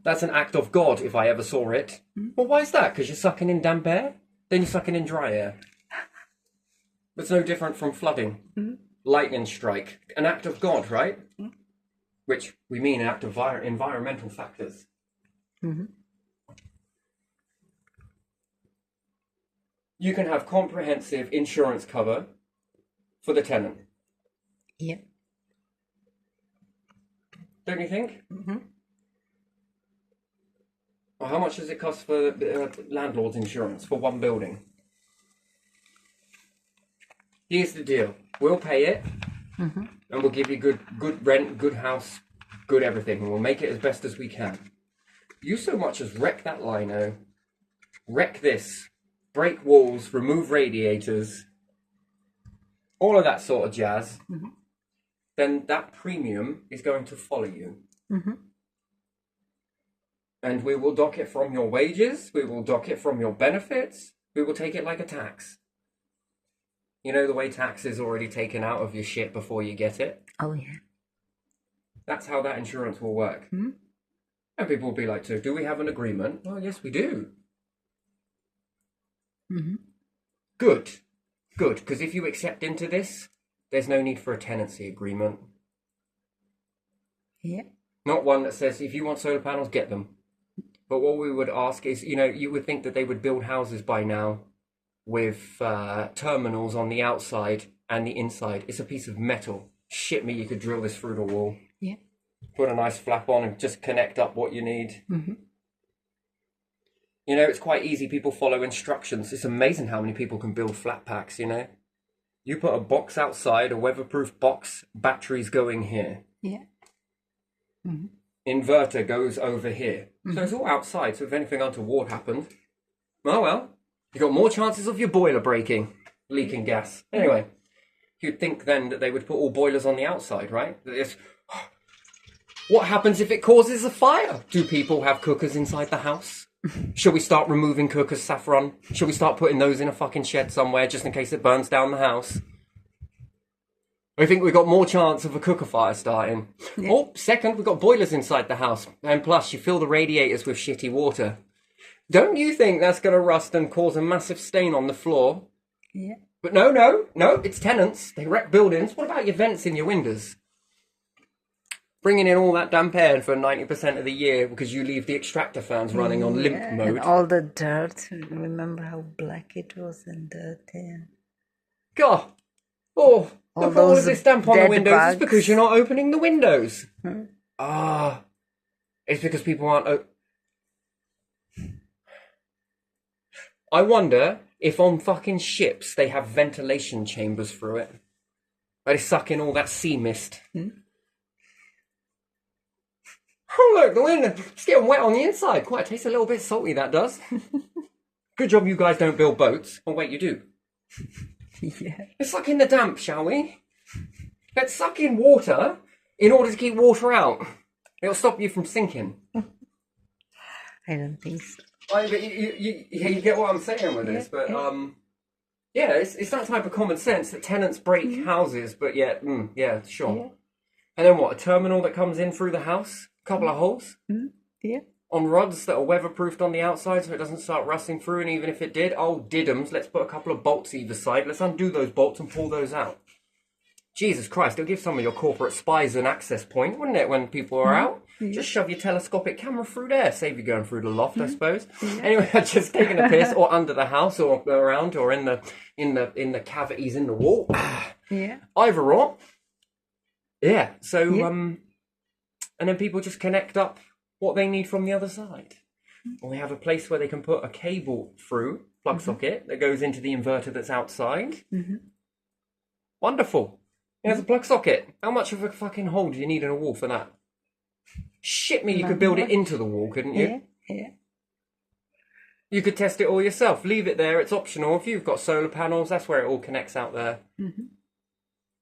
That's an act of God, if I ever saw it. Well, why is that? Because you're sucking in damp air? Then you're sucking in dry air. It's no different from flooding. Lightning strike. An act of God, right? Which we mean an act of environmental factors. You can have comprehensive insurance cover for the tenant. Yeah. Don't you think? Well, how much does it cost for landlord's insurance for one building? Here's the deal. We'll pay it, and we'll give you good rent, good house, good everything, and we'll make it as best as we can. You so much as wreck that lino, wreck this, break walls, remove radiators, all of that sort of jazz, then that premium is going to follow you. And we will dock it from your wages, we will dock it from your benefits, we will take it like a tax. You know the way tax is already taken out of your shit before you get it? Oh, yeah. That's how that insurance will work. And people will be like, so do we have an agreement? Well, yes, we do. Good. Good, because if you accept into this, there's no need for a tenancy agreement. Yeah. Not one that says, if you want solar panels, get them. But what we would ask is, you know, you would think that they would build houses by now with terminals on the outside and the inside. It's a piece of metal. Shit me, you could drill this through the wall. Yeah. Put a nice flap on and just connect up what you need. You know, it's quite easy. People follow instructions. It's amazing how many people can build flat packs, you know. You put a box outside, a weatherproof box, batteries going here. Yeah. Inverter goes over here. So it's all outside, so if anything untoward happened, oh well, you got more chances of your boiler breaking, leaking gas. Anyway, you'd think then that they would put all boilers on the outside, right? What happens if it causes a fire? Do people have cookers inside the house? Shall we start removing cookers, Saffron? Shall we start putting those in a fucking shed somewhere just in case it burns down the house? I think we've got more chance of a cooker fire starting. Yeah. Oh, second, we've got boilers inside the house. And plus, you fill the radiators with shitty water. Don't you think that's going to rust and cause a massive stain on the floor? Yeah. But no, it's tenants. They wreck buildings. What about your vents in your windows? Bringing in all that damp air for 90% of the year because you leave the extractor fans running on limp And mode. all the dirt. Remember how black it was and dirty. God. Oh, All look at all of those this damp on the dead windows. It's bugs. because you're not opening the windows. It's because people aren't... I wonder if on fucking ships they have ventilation chambers through it. Where they suck in all that sea mist. Oh look, the window, it's getting wet on the inside. Quite tastes a little bit salty, that does. Good job you guys don't build boats. Oh wait, you do. Yeah. Let's suck in the damp, shall we? Let's suck in water in order to keep water out. It'll stop you from sinking. I don't think so. But you get what I'm saying with this, but yeah, it's that type of common sense that tenants break houses, but yet, yeah, sure. Yeah. And then what? A terminal that comes in through the house, a couple of holes Yeah. on rods that are weatherproofed on the outside, so it doesn't start rusting through. And even if it did, oh diddums, let's put a couple of bolts either side. Let's undo those bolts and pull those out. Jesus Christ, it'll give some of your corporate spies an access point, wouldn't it, when people are out? Just shove your telescopic camera through there. Save you going through the loft, I suppose. Anyway, just taking a piss, or under the house, or around, or in the cavities in the wall. Yeah. Either or. Yeah. So and then people just connect up what they need from the other side. Or they have a place where they can put a cable through, plug socket, that goes into the inverter that's outside. Wonderful. There's a plug socket. How much of a fucking hole do you need in a wall for that? Shit me, you could build it into the wall, couldn't you? Yeah. You could test it all yourself. Leave it there. It's optional. If you've got solar panels, that's where it all connects out there.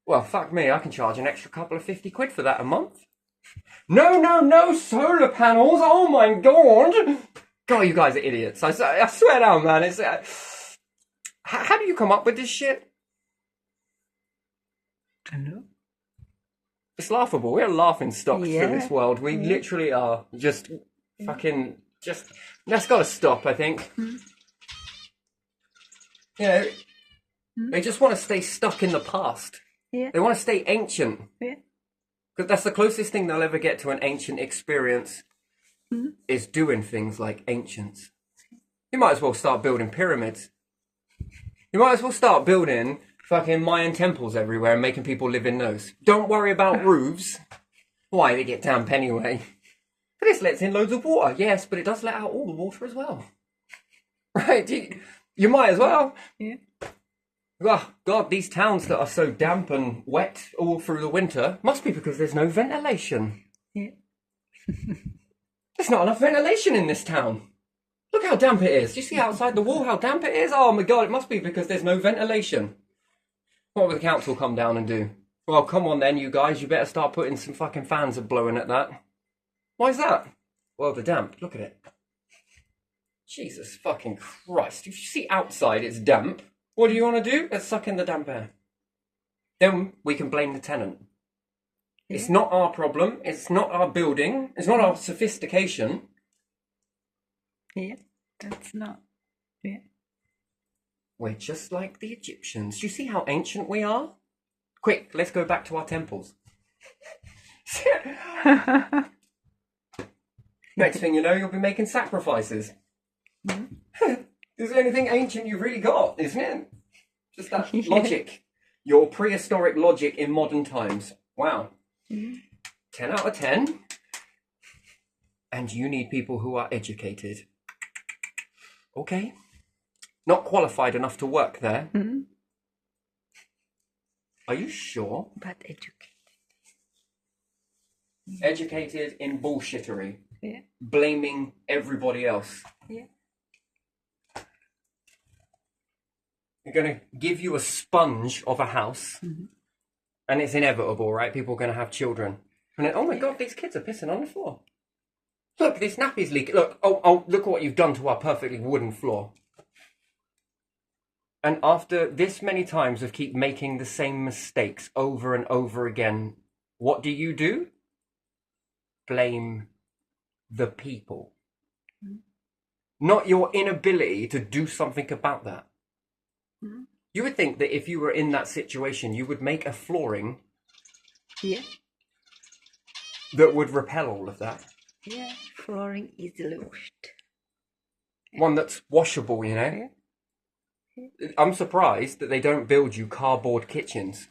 Well, fuck me. I can charge an extra couple of 50 quid for that a month. No, solar panels. Oh my god. God, you guys are idiots. I swear down, man. It's how do you come up with this shit? I know. It's laughable. We're laughing stocks Yeah. to this world. We Yeah. literally are just fucking just. That's got to stop. I think. You know, they just want to stay stuck in the past. Yeah. They want to stay ancient. Yeah. Because that's the closest thing they'll ever get to an ancient experience is doing things like ancients. You might as well start building pyramids. You might as well start building fucking Mayan temples everywhere and making people live in those. Don't worry about roofs. Why? They get damp anyway. But this lets in loads of water. Yes, but it does let out all the water as well. Right? You might as well. Yeah. Oh, God, these towns that are so damp and wet all through the winter must be because there's no ventilation. Yeah. There's not enough ventilation in this town. Look how damp it is. Do you see outside the wall how damp it is? Oh my God, it must be because there's no ventilation. What will the council come down and do? Well, come on then, you guys. You better start putting some fucking fans of blowing at that. Why is that? Well, the damp. Look at it. Jesus fucking Christ. If you see outside it's damp, what do you want to do? Let's suck in the damp air. Then we can blame the tenant. Yeah. It's not our problem. It's not our building. It's not our sophistication. Yeah. That's not. Yeah. We're just like the Egyptians. Do you see how ancient we are? Quick, let's go back to our temples. Next thing you know, you'll be making sacrifices. Is there anything ancient you've really got, isn't it? Just that logic. Your prehistoric logic in modern times. Wow. 10 out of 10. And you need people who are educated. Okay. Not qualified enough to work there. Are you sure? But educated. Educated in bullshittery. Yeah. Blaming everybody else. Yeah. They're going to give you a sponge of a house. And it's inevitable, right? People are going to have children. And then, oh my God, these kids are pissing on the floor. Look, this nappy's leaking. Look, oh, look what you've done to our perfectly wooden floor. And after this many times of keep making the same mistakes over and over again, what do? Blame the people. Not your inability to do something about that. You would think that if you were in that situation, you would make a flooring Yeah. that would repel all of that. Yeah. Flooring easily washed. One that's washable, you know? I'm surprised that they don't build you cardboard kitchens.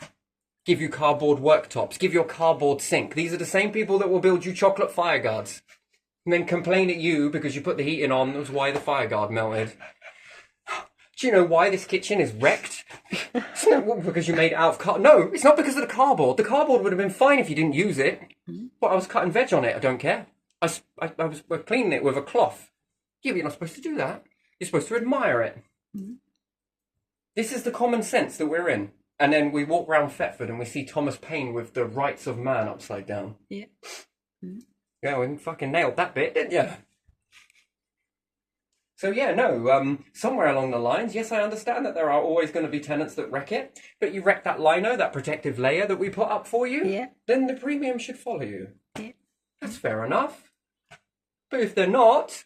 Give you cardboard worktops. Give you a cardboard sink. These are the same people that will build you chocolate fire guards. And then complain at you because you put the heating on. That's why the fire guard melted. Do you know why this kitchen is wrecked? It's not because you made it out of cardboard. No, it's not because of the cardboard. The cardboard would have been fine if you didn't use it. But I was cutting veg on it. I don't care. I was cleaning it with a cloth. Yeah, but you're not supposed to do that. You're supposed to admire it. This is the common sense that we're in. And then we walk around Thetford and we see Thomas Paine with the rights of man upside down. Yeah. Yeah, we fucking nailed that bit, didn't you? So yeah, no, somewhere along the lines, yes, I understand that there are always going to be tenants that wreck it, but you wreck that lino, that protective layer that we put up for you, Yeah. then the premium should follow you. Yeah. That's fair enough. But if they're not,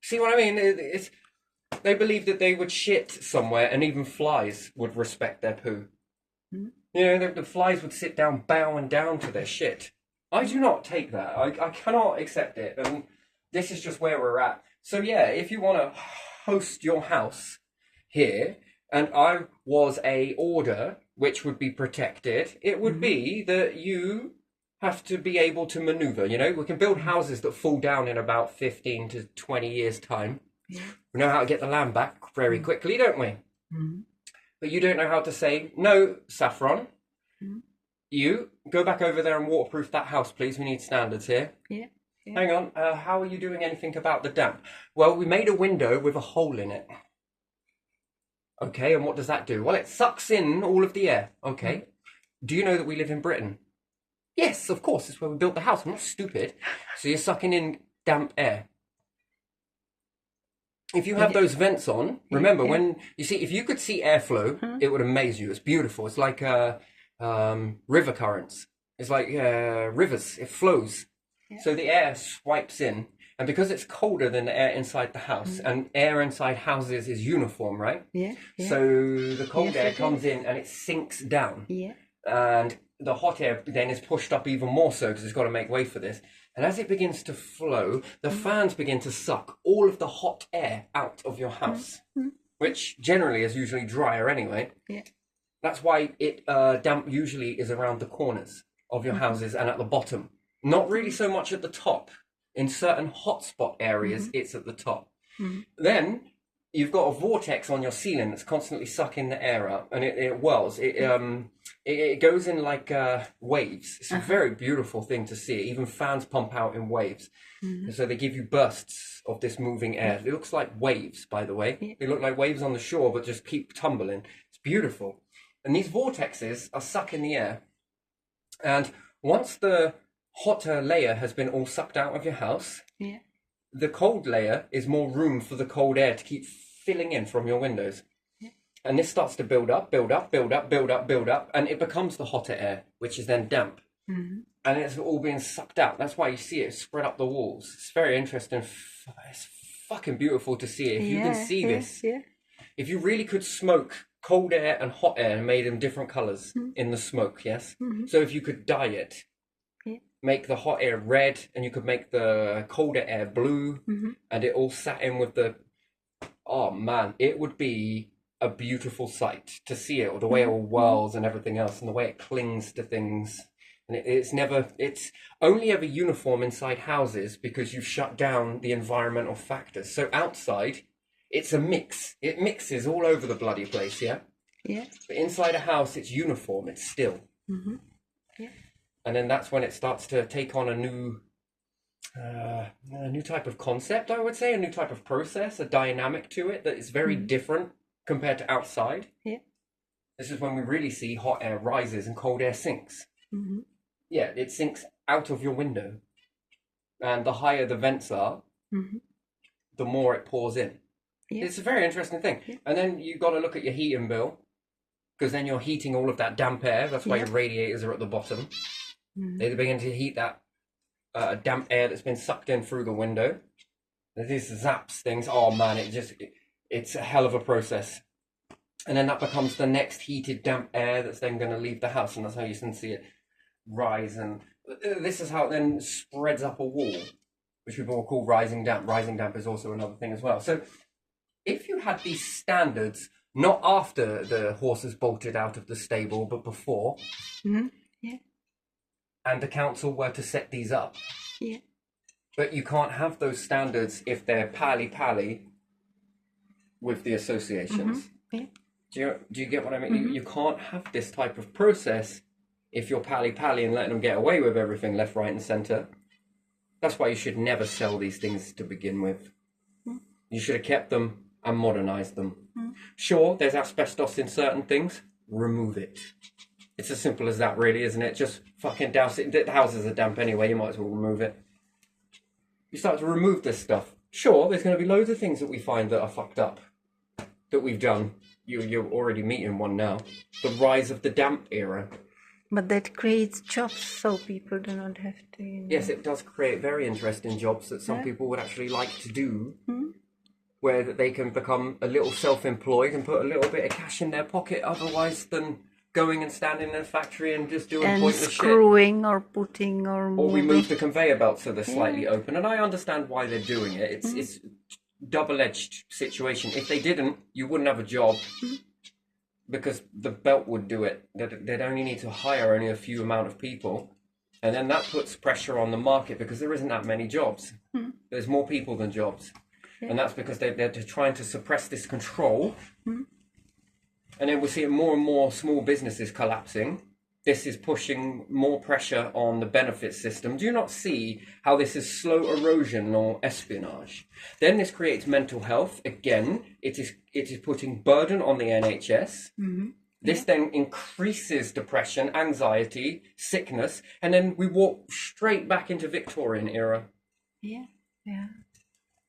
see what I mean? It's they believe that they would shit somewhere and even flies would respect their poo. You know, the flies would sit down, bowing down to their shit. I do not take that. I cannot accept it. And this is just where we're at. So yeah, if you want to host your house here, and I was a order which would be protected, it would be that you have to be able to maneuver. You know, we can build houses that fall down in about 15 to 20 years' time. We know how to get the land back very quickly, don't we? But you don't know how to say, no, Saffron, you go back over there and waterproof that house, please. We need standards here. Yeah. Hang on, how are you doing anything about the damp? Well, we made a window with a hole in it. Okay, and what does that do? Well, it sucks in all of the air. Okay. Do you know that we live in Britain? Yes, of course. It's where we built the house. I'm not stupid. So you're sucking in damp air. If you have those vents on, remember when you see, if you could see airflow, it would amaze you. It's beautiful. It's like river currents. It's like rivers. It flows. Yeah. So the air swipes in, and because it's colder than the air inside the house, and air inside houses is uniform, right? Yeah. So the cold air comes in and it sinks down. Yeah. And the hot air then is pushed up even more so because it's got to make way for this. And as it begins to flow, the fans begin to suck all of the hot air out of your house, which generally is usually drier anyway. Yeah. That's why it damp usually is around the corners of your houses and at the bottom. Not really so much at the top. In certain hotspot areas, it's at the top. Then you've got a vortex on your ceiling that's constantly sucking the air up, and it whirls. It goes in like waves. It's a very beautiful thing to see. Even fans pump out in waves. So they give you bursts of this moving air. It looks like waves, by the way. They look like waves on the shore, but just keep tumbling. It's beautiful. And these vortexes are sucking the air. And once the hotter layer has been all sucked out of your house, the cold layer is more room for the cold air to keep filling in from your windows. And this starts to build up, build up, build up, build up, build up, and it becomes the hotter air, which is then damp. And it's all being sucked out. That's why you see it spread up the walls. It's very interesting. It's fucking beautiful to see it. If you can see this, if you really could smoke cold air and hot air and made them different colors in the smoke, yes? So if you could dye it, make the hot air red, and you could make the colder air blue, and it all sat in with the... Oh, man, it would be a beautiful sight to see it, or the way it all whirls and everything else, and the way it clings to things. And it's only ever uniform inside houses because you've shut down the environmental factors. So outside, it's a mix. It mixes all over the bloody place, yeah? Yeah. But inside a house, it's uniform, it's still. Yeah. And then that's when it starts to take on a new type of concept, I would say, a new type of process, a dynamic to it that is very different compared to outside. Yeah. This is when we really see hot air rises and cold air sinks. Yeah, it sinks out of your window. And the higher the vents are, the more it pours in. Yeah. It's a very interesting thing. Yeah. And then you've got to look at your heating bill, because then you're heating all of that damp air. That's why your radiators are at the bottom. They begin to heat that damp air that's been sucked in through the window. This zaps things. Oh man, it's a hell of a process. And then that becomes the next heated damp air that's then going to leave the house, and that's how you can see it rise. And this is how it then spreads up a wall, which people will call rising damp. Rising damp is also another thing as well. So if you had these standards, not after the horses bolted out of the stable, but before, and the council were to set these up, but you can't have those standards if they're pally with the associations. Do you get what I mean? You can't have this type of process if you're pally and letting them get away with everything left, right and centre. That's why you should never sell these things to begin with. You should have kept them and modernised them. Sure, there's asbestos in certain things. Remove it. It's as simple as that, really, isn't it? Just fucking douse it. The houses are damp anyway, you might as well remove it. You start to remove this stuff. Sure, there's going to be loads of things that we find that are fucked up, that we've done. You're already meeting one now. The rise of the damp era. But that creates jobs, so people do not have to... Yes, it does create very interesting jobs that some people would actually like to do, where that they can become a little self-employed and put a little bit of cash in their pocket, otherwise than going and standing in a factory and just doing pointless shit. Screwing or putting or moving. Or we move the conveyor belts so they're slightly open. And I understand why they're doing it. It's double-edged situation. If they didn't, you wouldn't have a job, because the belt would do it. They'd only need to hire only a few amount of people, and then that puts pressure on the market because there isn't that many jobs. There's more people than jobs, and that's because they're trying to suppress this control. And then we're seeing more and more small businesses collapsing. This is pushing more pressure on the benefit system. Do you not see how this is slow erosion or espionage? Then this creates mental health. Again, it is putting burden on the NHS. This then increases depression, anxiety, sickness, and then we walk straight back into Victorian era. Yeah. Yeah.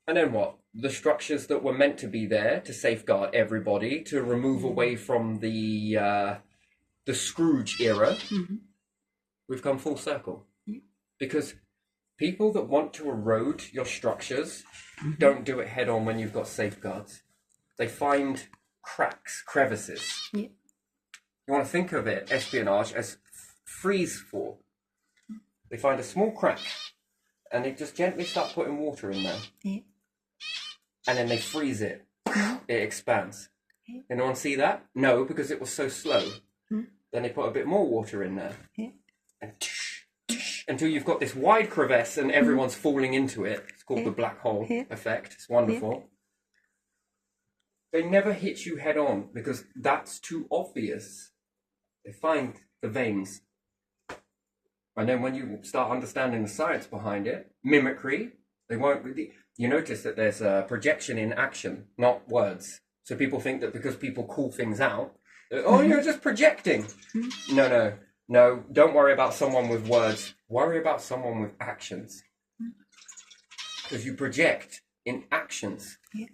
And then what? The structures that were meant to be there to safeguard everybody, to remove away from the Scrooge era, we've come full circle. Because people that want to erode your structures don't do it head on when you've got safeguards. They find cracks, crevices. Yeah. You want to think of it, espionage, as freeze fall. They find a small crack and they just gently start putting water in there. Yeah. And then they freeze it. It expands. Anyone see that? No, because it was so slow. Then they put a bit more water in there. And until you've got this wide crevice and everyone's falling into it. It's called the black hole effect. It's wonderful. They never hit you head on because that's too obvious. They find the veins. And then when you start understanding the science behind it, mimicry, they won't really... You notice that there's a projection in action, not words. So people think that because people call things out, oh, you're just projecting. No. Don't worry about someone with words. Worry about someone with actions. Because you project in actions. Yeah.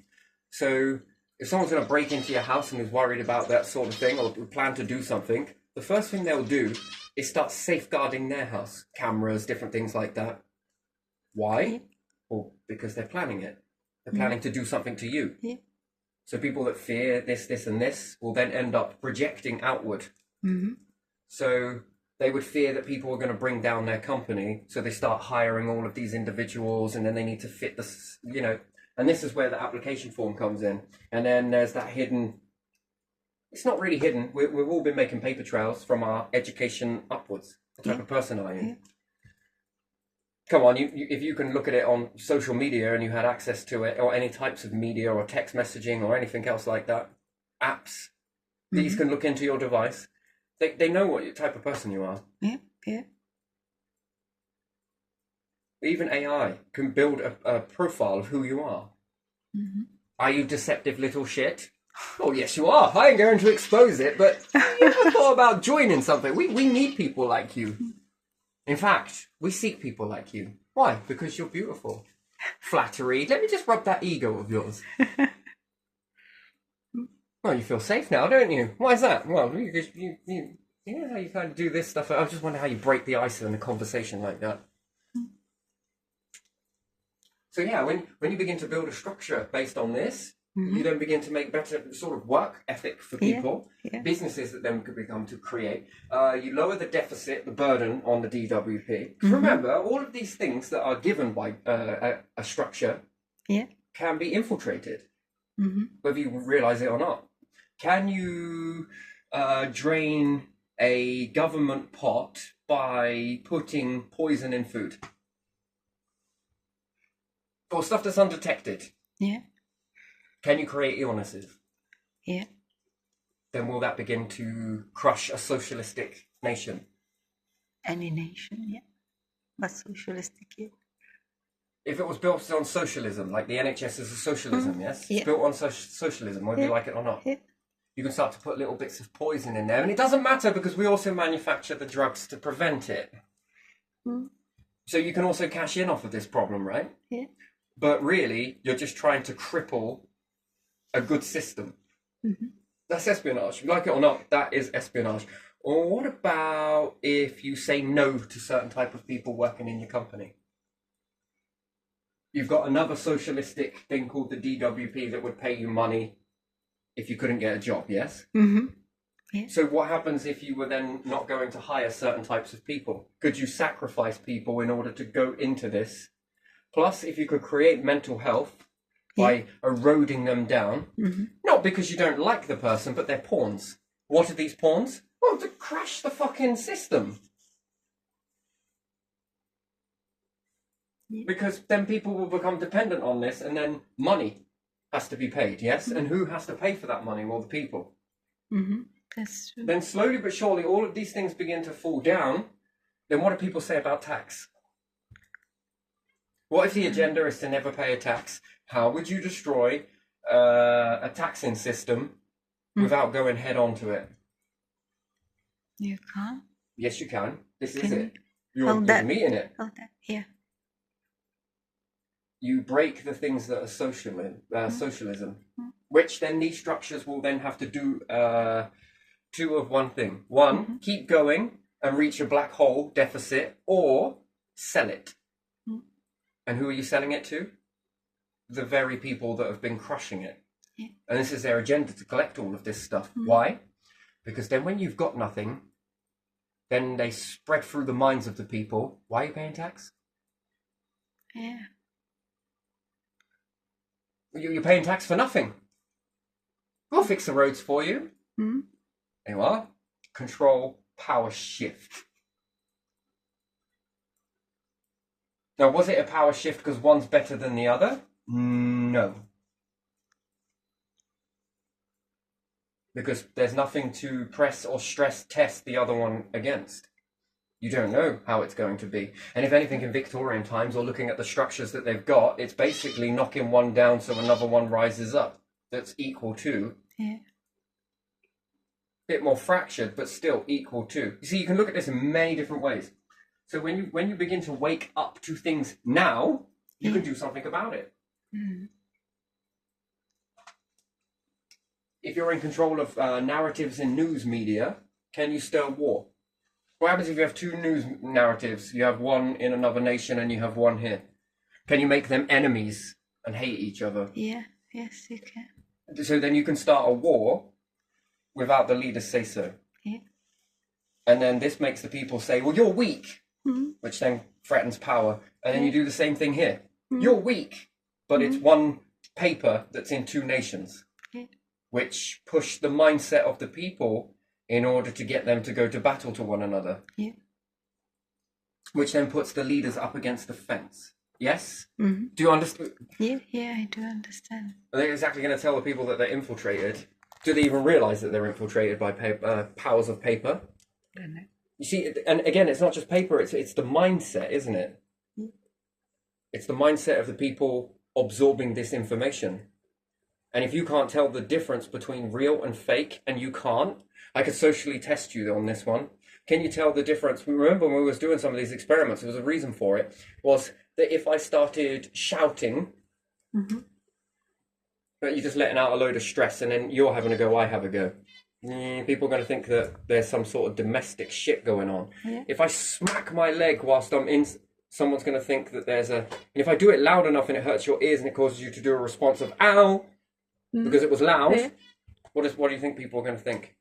So if someone's going to break into your house and is worried about that sort of thing or plan to do something, the first thing they'll do is start safeguarding their house. Cameras, different things like that. Why? Well, because they're planning it. They're planning to do something to you. Yeah. So people that fear this, and this will then end up projecting outward. So they would fear that people are going to bring down their company. So they start hiring all of these individuals and then they need to fit this, and this is where the application form comes in. And then there's that hidden, it's not really hidden. We've all been making paper trails from our education upwards. What type of person are you? Come on, you if you can look at it on social media and you had access to it, or any types of media or text messaging or anything else like that, apps, these can look into your device. They know what type of person you are. Yeah. Even AI can build a profile of who you are. Are you deceptive little shit? Oh, yes, you are. I ain't going to expose it, but you ever thought about joining something? We need people like you. In fact, we seek people like you. Why? Because you're beautiful. Flattery. Let me just rub that ego of yours. Well, you feel safe now, don't you? Why is that? Well, because you know how you kind of do this stuff. I just wonder how you break the ice in a conversation like that. So yeah, when you begin to build a structure based on this, you then begin to make better sort of work ethic for people, businesses that then could become to create. You lower the deficit, the burden on the DWP. Remember, all of these things that are given by a structure can be infiltrated, whether you realize it or not. Can you drain a government pot by putting poison in food? Or stuff that's undetected? Yeah. Can you create illnesses? Yeah. Then will that begin to crush a socialistic nation? Any nation, yeah. But socialistic, yeah. If it was built on socialism, like the NHS is a socialism, yes? Yeah. It's built on socialism, whether you like it or not. Yeah. You can start to put little bits of poison in there. And it doesn't matter because we also manufacture the drugs to prevent it. So you can also cash in off of this problem, right? Yeah. But really, you're just trying to cripple a good system. That's espionage. You like it or not, that is espionage. Or what about if you say no to certain type of people working in your company? You've got another socialistic thing called the DWP that would pay you money if you couldn't get a job, yes? Yeah. So what happens if you were then not going to hire certain types of people? Could you sacrifice people in order to go into this? Plus, if you could create mental health by eroding them down, not because you don't like the person, but they're pawns. What are these pawns? Well, to crash the fucking system. Because then people will become dependent on this, and then money has to be paid, yes? And who has to pay for that money? Well, the people. That's true. Then slowly but surely, all of these things begin to fall down. Then what do people say about tax? What if the agenda is to never pay a tax? How would you destroy a taxing system without going head on to it? You can't. Yes, you can. This is Can it. you? You're that. me in it. Oh, that. Yeah. You break the things that are socialism, which then these structures will then have to do two of one thing. One, keep going and reach a black hole deficit, or sell it. And who are you selling it to? The very people that have been crushing it. Yeah. And this is their agenda, to collect all of this stuff. Why? Because then when you've got nothing, then they spread through the minds of the people. Why are you paying tax? Yeah. You're paying tax for nothing. We'll fix the roads for you. Mm. There you are. Control, power shift. Now, was it a power shift because one's better than the other? No. Because there's nothing to press or stress test the other one against. You don't know how it's going to be. And if anything, in Victorian times, or looking at the structures that they've got, it's basically knocking one down so another one rises up. That's equal to. Yeah. Bit more fractured, but still equal to. You see, you can look at this in many different ways. So when you begin to wake up to things now, you can do something about it. Mm. If you're in control of narratives in news media, can you stir war? What happens if you have two news narratives? You have one in another nation and you have one here. Can you make them enemies and hate each other? Yeah. Yes, you can. So then you can start a war without the leaders say so. Yeah. And then this makes the people say, well, you're weak, Mm. which then threatens power. And then you do the same thing here. You're weak, but it's one paper that's in two nations, which push the mindset of the people in order to get them to go to battle to one another. Yeah. Which then puts the leaders up against the fence. Yes? Mm. Do you understand? Yeah, I do understand. Are they exactly going to tell the people that they're infiltrated? Do they even realise that they're infiltrated by powers of paper? Don't know. You see, and again, it's not just paper, it's the mindset, isn't it? Mm. It's the mindset of the people absorbing this information. And if you can't tell the difference between real and fake, and you can't, I could socially test you on this one. Can you tell the difference? Remember when we was doing some of these experiments, there was a reason for it, was that if I started shouting, but you're just letting out a load of stress, and then you're having a go, I have a go. People are going to think that there's some sort of domestic shit going on. Yeah. If I smack my leg whilst I'm in, someone's going to think that there's a... And if I do it loud enough and it hurts your ears and it causes you to do a response of, ow, because it was loud, Yeah. what do you think people are going to think?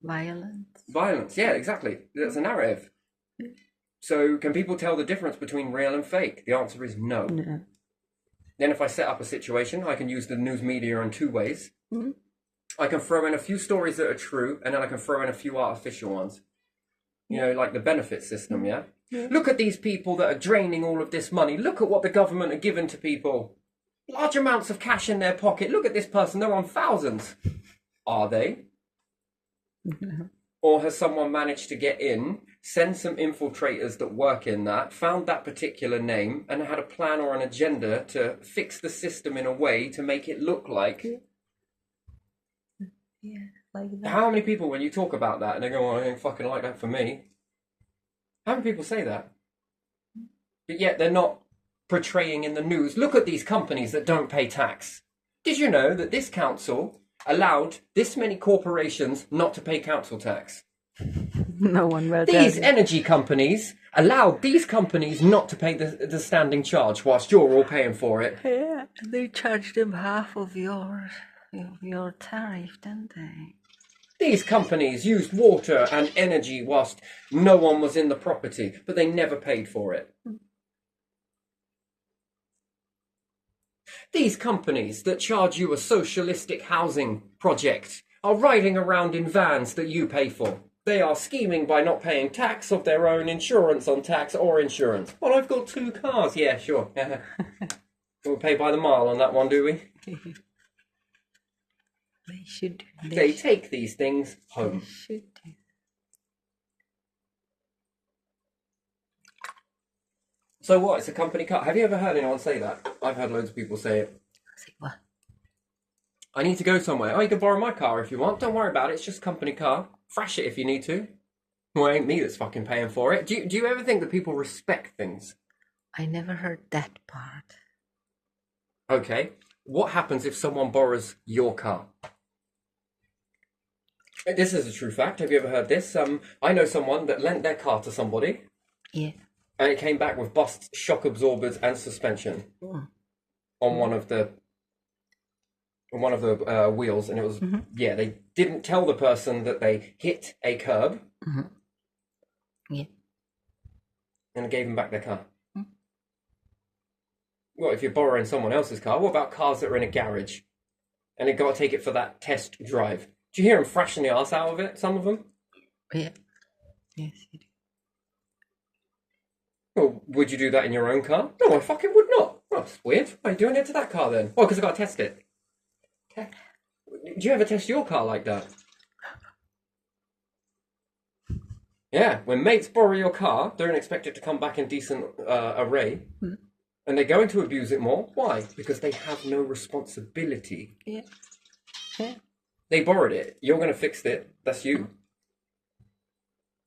Violence. Violence, yeah, exactly. That's a narrative. So can people tell the difference between real and fake? The answer is no. No. Then if I set up a situation, I can use the news media in two ways. Mm. I can throw in a few stories that are true, and then I can throw in a few artificial ones. You know, like the benefit system, yeah? Look at these people that are draining all of this money. Look at what the government are giving to people. Large amounts of cash in their pocket. Look at this person, they're on thousands. Are they? No. Or has someone managed to get in, send some infiltrators that work in that, found that particular name, and had a plan or an agenda to fix the system in a way to make it look like... Yeah, like that. How many people, when you talk about that, and they go, oh, I ain't fucking like that for me. How many people say that? But yet they're not portraying in the news, look at these companies that don't pay tax. Did you know that this council allowed this many corporations not to pay council tax? No one will These tell you. energy companies allowed these companies not to pay the standing charge whilst you're all paying for it. Yeah, they charge them half of your tariff, don't they? These companies used water and energy whilst no one was in the property, but they never paid for it. These companies that charge you a socialistic housing project are riding around in vans that you pay for. They are scheming by not paying tax of their own, insurance on tax or insurance. Well, I've got 2 cars. Yeah, sure. We'll pay by the mile on that one, do we? They should. They take these things They home. should do. So what? It's a company car. Have you ever heard anyone say that? I've heard loads of people say it. Say what? I need to go somewhere. Oh, you can borrow my car if you want. Don't worry about it. It's just a company car. Thrash it if you need to. Well, it ain't me that's fucking paying for it. Do you ever think that people respect things? I never heard that part. Okay. What happens if someone borrows your car? This is a true fact. Have you ever heard this? I know someone that lent their car to somebody. Yeah. And it came back with bust, shock absorbers, and suspension on one of the wheels, and it was yeah. They didn't tell the person that they hit a curb. Yeah. And it gave them back their car. Well, if you're borrowing someone else's car, what about cars that are in a garage, and they got to take it for that test drive? Do you hear them thrashing the arse out of it? Some of them. Yeah. Yes, you do. Well, would you do that in your own car? No, I fucking would not. Oh, that's weird. Why are you doing it to that car then? Oh, because I got to test it. Okay. Do you ever test your car like that? Yeah, when mates borrow your car, don't expect it to come back in decent array. And they're going to abuse it more. Why? Because they have no responsibility. Yeah. Yeah. They borrowed it. You're going to fix it. That's you.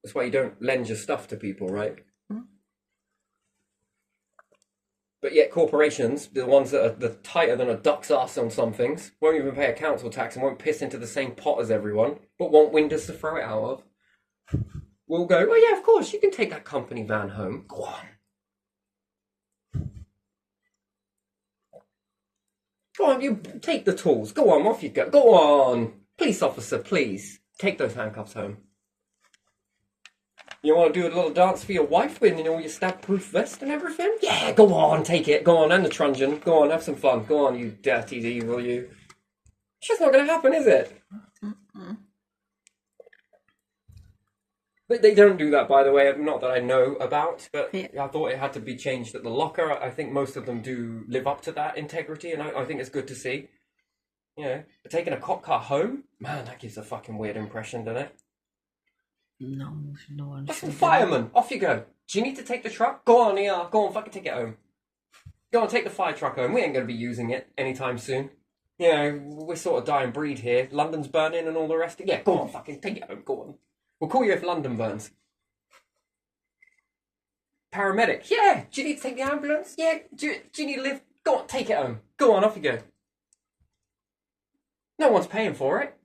That's why you don't lend your stuff to people, right? But yet corporations, the ones that are tighter than a duck's ass on some things, won't even pay a council tax and won't piss into the same pot as everyone, but want windows to throw it out of. We'll go, oh yeah, of course, you can take that company van home. Go on. Go on, you take the tools. Go on, off you go. Go on. Police officer, please. Take those handcuffs home. You want to do a little dance for your wife with all your stab-proof vest and everything? Yeah, go on, take it. Go on, and the truncheon. Go on, have some fun. Go on, you dirty evil, you. It's just not going to happen, is it? But they don't do that, by the way. Not that I know about, but Yeah. I thought it had to be changed at the locker. I think most of them do live up to that integrity, and I think it's good to see. You know, but taking a cop car home, man, that gives a fucking weird impression, doesn't it? No one That's should the do fireman. Off you go. Do you need to take the truck? Go on, ER. Go on, fucking take it home. Go on, take the fire truck home. We ain't going to be using it anytime soon. You know, we're sort of dying breed here. London's burning and all the rest. Yeah, go on, fucking take it home. Go on. We'll call you if London burns. Paramedic. Yeah. Do you need to take the ambulance? Yeah. Do you need to live? Go on, take it home. Go on, off you go. No one's paying for it.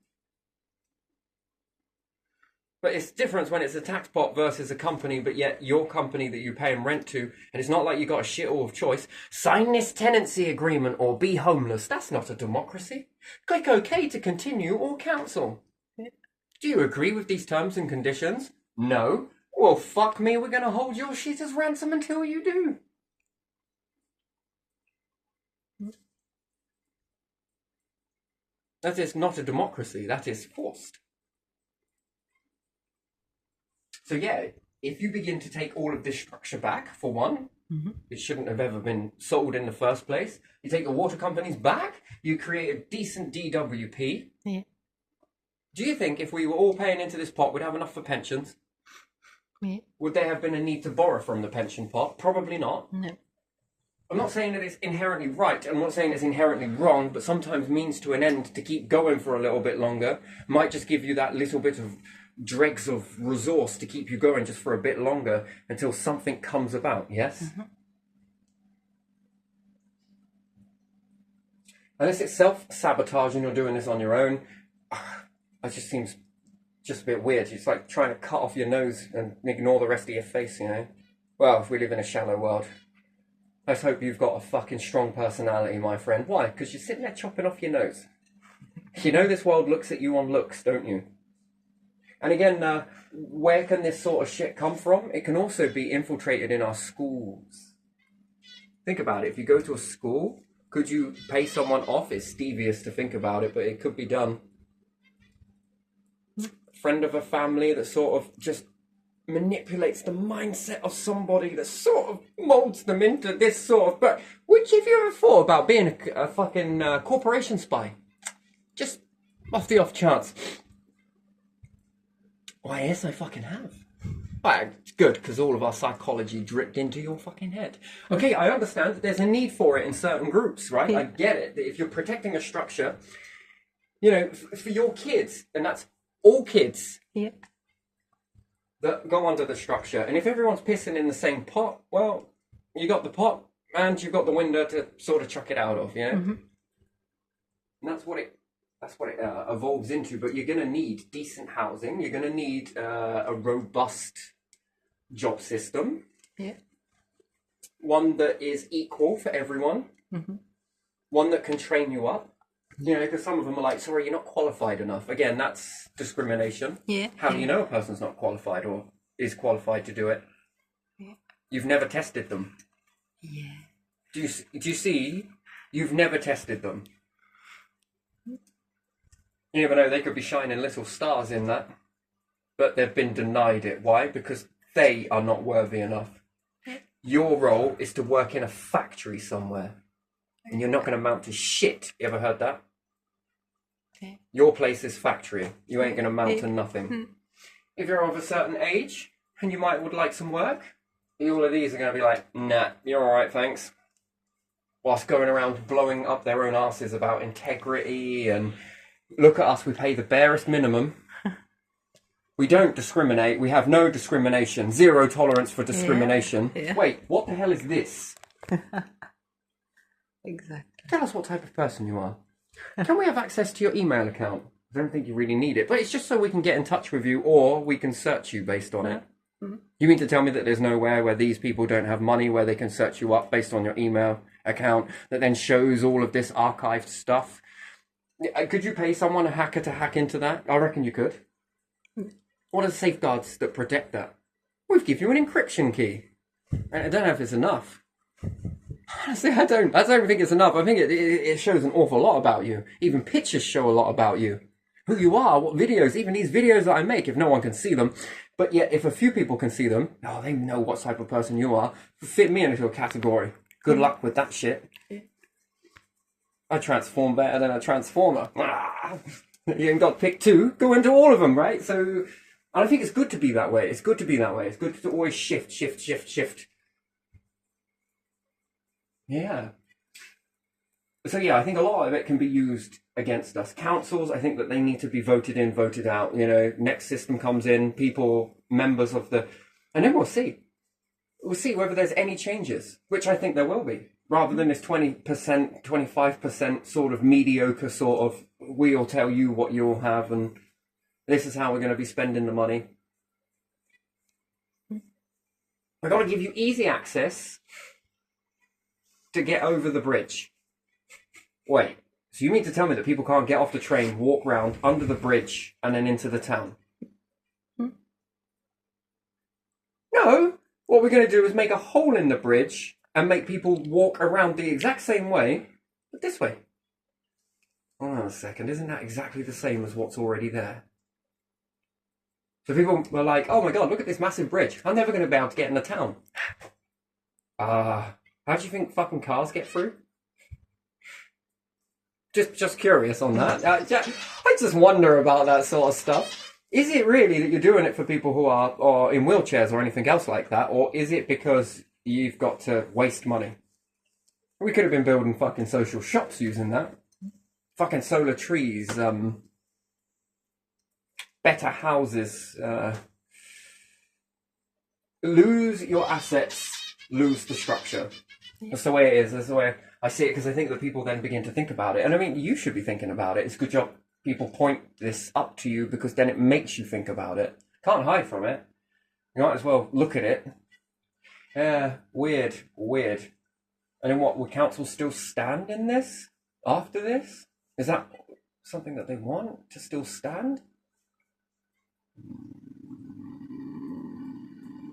But it's different when it's a tax pot versus a company, but yet your company that you're paying rent to, and it's not like you got a shithole of choice. Sign this tenancy agreement or be homeless. That's not a democracy. Click OK to continue or cancel. Do you agree with these terms and conditions? No. Well, fuck me, we're going to hold your shit as ransom until you do. That is not a democracy. That is forced. So yeah, if you begin to take all of this structure back, for one, it shouldn't have ever been sold in the first place. You take the water companies back, you create a decent DWP. Yeah. Do you think if we were all paying into this pot, we'd have enough for pensions? Yeah. Would there have been a need to borrow from the pension pot? Probably not. No. I'm not saying that it's inherently right. I'm not saying it's inherently wrong, but sometimes means to an end to keep going for a little bit longer might just give you that little bit of dregs of resource to keep you going just for a bit longer until something comes about, yes? Unless it's self-sabotage and you're doing this on your own, it just seems just a bit weird. It's like trying to cut off your nose and ignore the rest of your face, you know? Well, if we live in a shallow world. Let's hope you've got a fucking strong personality, my friend. Why? Because you're sitting there chopping off your nose. You know this world looks at you on looks, don't you? And again, where can this sort of shit come from? It can also be infiltrated in our schools. Think about it. If you go to a school, could you pay someone off? It's devious to think about it, but it could be done. Friend of a family that sort of just manipulates the mindset of somebody that sort of molds them into this sort of... But which have you ever thought about being a fucking corporation spy? Just off the off chance. Why, yes, I fucking have. Well, it's good, because all of our psychology dripped into your fucking head. Okay, I understand that there's a need for it in certain groups, right? Yeah. I get it. That if you're protecting a structure, You know, for your kids, and that's all kids Yeah. that go under the structure. And if everyone's pissing in the same pot, well, you got the pot and you've got the window to sort of chuck it out of, you know? Mm-hmm. And that's what it evolves into. But you're going to need decent housing. You're going to need a robust job system. Yeah. One that is equal for everyone. Mm-hmm. One that can train you up. You know, because some of them are like, sorry, you're not qualified enough. Again, that's discrimination. Yeah. How do you know a person's not qualified or is qualified to do it? Yeah. You've never tested them. Yeah. Do you see? You've never tested them. You never know, they could be shining little stars in that. But they've been denied it. Why? Because they are not worthy enough. Your role is to work in a factory somewhere. And you're not going to amount to shit. You ever heard that? Okay. Your place is factory. You ain't going to amount to nothing. If you're of a certain age and you would like some work, all of these are going to be like, nah, you're all right, thanks. Whilst going around blowing up their own asses about integrity and look at us, we pay the barest minimum. We don't discriminate. We have no discrimination. Zero tolerance for discrimination. Yeah. Wait, what the hell is this? Exactly. Tell us what type of person you are. Can we have access to your email account? I don't think you really need it, but it's just so we can get in touch with you or we can search you based on it. Mm-hmm. You mean to tell me that there's nowhere where these people don't have money where they can search you up based on your email account that then shows all of this archived stuff? Could you pay someone, a hacker, to hack into that? I reckon you could. What are the safeguards that protect that? We've given you an encryption key. I don't know if it's enough. Honestly, I don't think it's enough. I think it shows an awful lot about you. Even pictures show a lot about you. Who you are, what videos, even these videos that I make, if no one can see them. But yet, if a few people can see them, oh, they know what type of person you are. Fit me into a category. Good luck with that shit. I transform better than a transformer. You ain't got to pick two. Go into all of them, right? So, I think it's good to be that way. It's good to be that way. It's good to always shift. Yeah. So yeah, I think a lot of it can be used against us. Councils, I think that they need to be voted in, voted out. You know, next system comes in, people, members of the... And then we'll see. We'll see whether there's any changes, which I think there will be. Rather than this 20%, 25% sort of mediocre sort of, we'll tell you what you'll have and this is how we're going to be spending the money. I've got to give you easy access to get over the bridge. Wait, so you mean to tell me that people can't get off the train, walk round under the bridge, and then into the town? No, what we're going to do is make a hole in the bridge and make people walk around the exact same way, but this way. Hold on a second, isn't that exactly the same as what's already there? So people were like, oh my god, look at this massive bridge. I'm never going to be able to get in the town. How do you think fucking cars get through? Just curious on that. I just wonder about that sort of stuff. Is it really that you're doing it for people who are or in wheelchairs or anything else like that? Or is it because you've got to waste money? We could have been building fucking social shops using that. Fucking solar trees, better houses. Lose your assets, lose the structure. That's the way it is. That's the way I see it, because I think that people then begin to think about it. And I mean, you should be thinking about it. It's a good job people point this up to you, because then it makes you think about it. Can't hide from it. You might as well look at it. Yeah, weird. And then what, would council still stand in this after this? Is that something that they want, to still stand?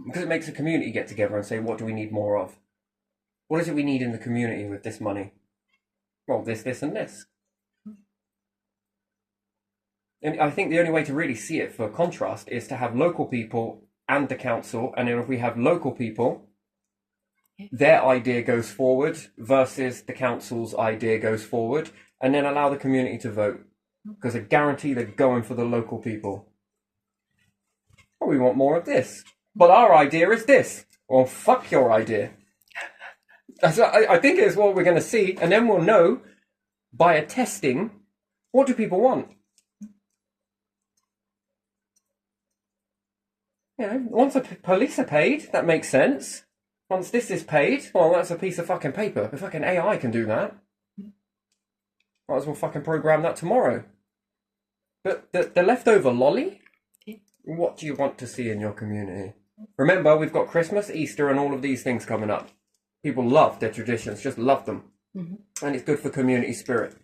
Because it makes a community get together and say, what do we need more of? What is it we need in the community with this money? Well, this, and this. And I think the only way to really see it for contrast is to have local people and the council. And then if we have local people, their idea goes forward versus the council's idea goes forward. And then allow the community to vote. Because I guarantee they're going for the local people. Well, we want more of this. But our idea is this. Well, fuck your idea. I think it's what we're going to see. And then we'll know by a testing What do people want? You know, once the police are paid, that makes sense. Once this is paid, well, that's a piece of fucking paper. The fucking AI can do that. Might as well fucking program that tomorrow. But the leftover lolly? What do you want to see in your community? Remember, we've got Christmas, Easter, and all of these things coming up. People love their traditions, just love them. And it's good for community spirit.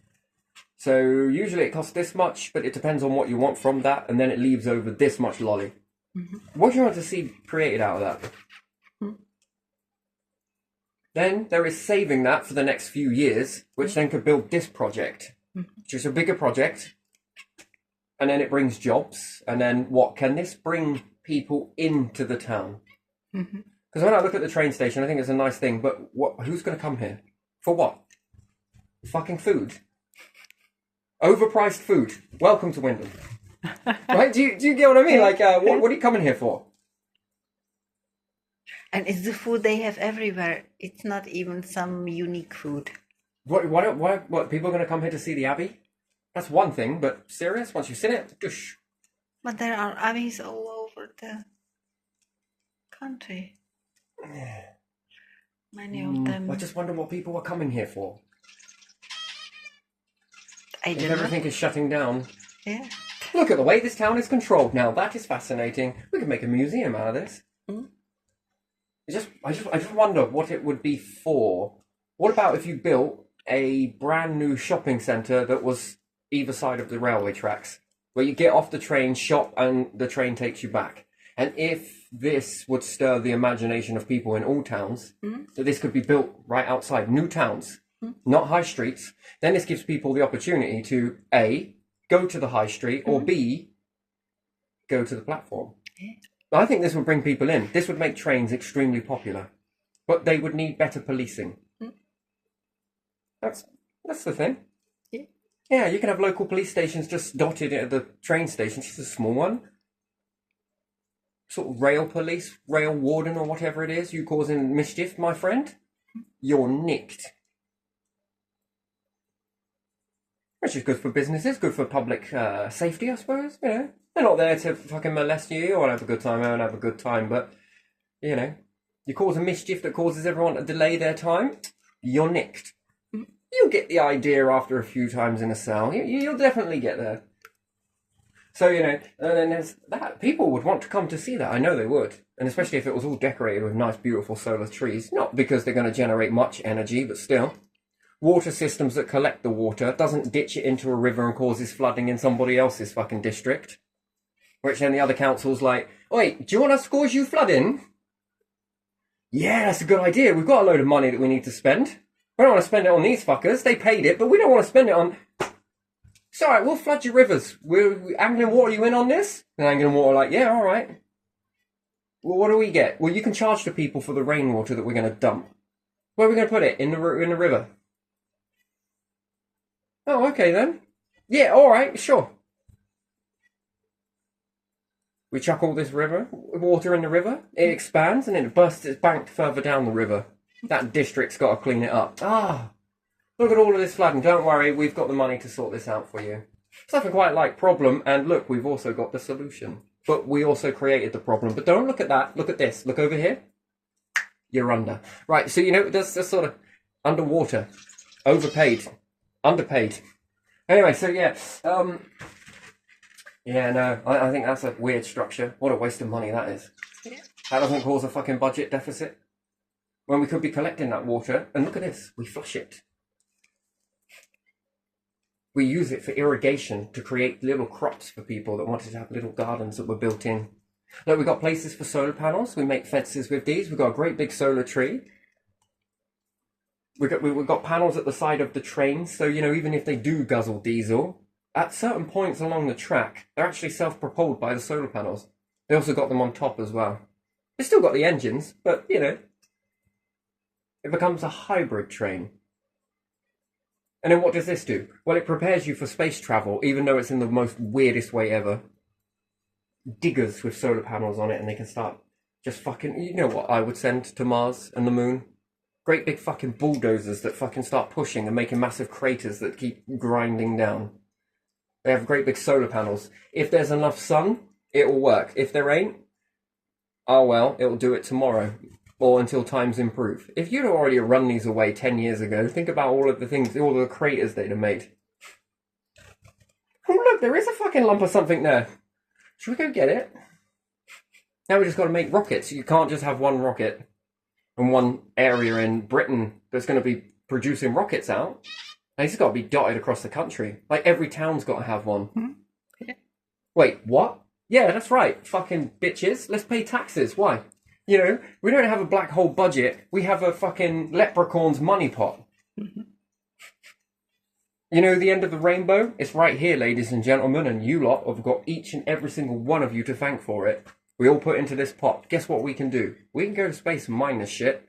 So usually it costs this much, but it depends on what you want from that, and then it leaves over this much lolly. What do you want to see created out of that? Then there is saving that for the next few years, which then could build this project, which is a bigger project. And then it brings jobs. And then what can this bring people into the town? Because when I look at the train station, I think it's a nice thing. But who's going to come here? For what? Fucking food. Overpriced food. Welcome to Wyndham. Right? Do you get what I mean? Like, what are you coming here for? And it's the food they have everywhere. It's not even some unique food. What people are going to come here to see the Abbey? That's one thing, but serious? Once you've seen it, dush. But there are abbeys all over the country. Many of them. I just wonder what people are coming here for. If everything is shutting down. Yeah. Look at the way this town is controlled now. That is fascinating. We could make a museum out of this. I just wonder what it would be for. What about if you built a brand new shopping centre that was either side of the railway tracks, where you get off the train, shop, and the train takes you back? And if this would stir the imagination of people in all towns, that this could be built right outside new towns, not high streets, then this gives people the opportunity to A, go to the high street, or B, go to the platform. I think this would bring people in. This would make trains extremely popular, but they would need better policing. That's the thing. Yeah, you can have local police stations just dotted at the train stations. Just a small one. Sort of rail police, rail warden, or whatever it is. You causing mischief, my friend? You're nicked. Which is good for businesses, good for public safety, I suppose. You know, they're not there to fucking molest you or have a good time. I won't have a good time, but you know, you cause a mischief that causes everyone to delay their time. You're nicked. You'll get the idea after a few times in a cell. You'll definitely get there. So, you know, and then there's that. People would want to come to see that. I know they would. And especially if it was all decorated with nice, beautiful solar trees. Not because they're going to generate much energy, but still. Water systems that collect the water, doesn't ditch it into a river and causes flooding in somebody else's fucking district. Which then the other council's like, wait, do you want us to cause you flooding? Yeah, that's a good idea. We've got a load of money that we need to spend. We don't want to spend it on these fuckers. They paid it, but we don't want to spend it on... It's alright, we'll flood your rivers. We're Anglian Water, you in on this? And Anglian Water like, yeah, alright. Well, what do we get? Well, you can charge the people for the rainwater that we're going to dump. Where are we going to put it? In the river? Oh, okay then. Yeah, alright, sure. We chuck all this water in the river, it expands, and then it bursts its bank further down the river. That district's got to clean it up. Look at all of this flooding. Don't worry, we've got the money to sort this out for you. Something quite like problem, and look, we've also got the solution. But we also created the problem. But don't look at that. Look at this. Look over here. You're under. Right, so, you know, there's this sort of underwater, overpaid, underpaid. Anyway, so, yeah. Yeah, no, I think that's a weird structure. What a waste of money that is. Yeah. That doesn't cause a fucking budget deficit. When we could be collecting that water, and look at this, we flush it. We use it for irrigation to create little crops for people that wanted to have little gardens that were built in. Look, we've got places for solar panels. We make fences with these. We've got a great big solar tree. We've got panels at the side of the trains, so, you know, even if they do guzzle diesel, at certain points along the track, they're actually self-propelled by the solar panels. They also got them on top as well. They've still got the engines, but, you know, it becomes a hybrid train. And then what does this do? Well, it prepares you for space travel, even though it's in the most weirdest way ever. Diggers with solar panels on it, and they can start just fucking... You know what I would send to Mars and the moon? Great big fucking bulldozers that fucking start pushing and making massive craters that keep grinding down. They have great big solar panels. If there's enough sun, it will work. If there ain't, oh well, it'll do it tomorrow or until times improve. If you'd already run these away 10 years ago, think about all of the things, all of the craters they'd have made. Oh look, there is a fucking lump of something there. Should we go get it? Now we just got to make rockets. You can't just have one rocket and one area in Britain that's going to be producing rockets out. These have got to be dotted across the country. Like every town's got to have one. Yeah. Wait, what? Yeah, that's right. Fucking bitches. Let's pay taxes. Why? You know, we don't have a black hole budget. We have a fucking leprechaun's money pot. You know the end of the rainbow? It's right here, ladies and gentlemen, and you lot have got each and every single one of you to thank for it. We all put into this pot. Guess what we can do? We can go to space and mine this shit.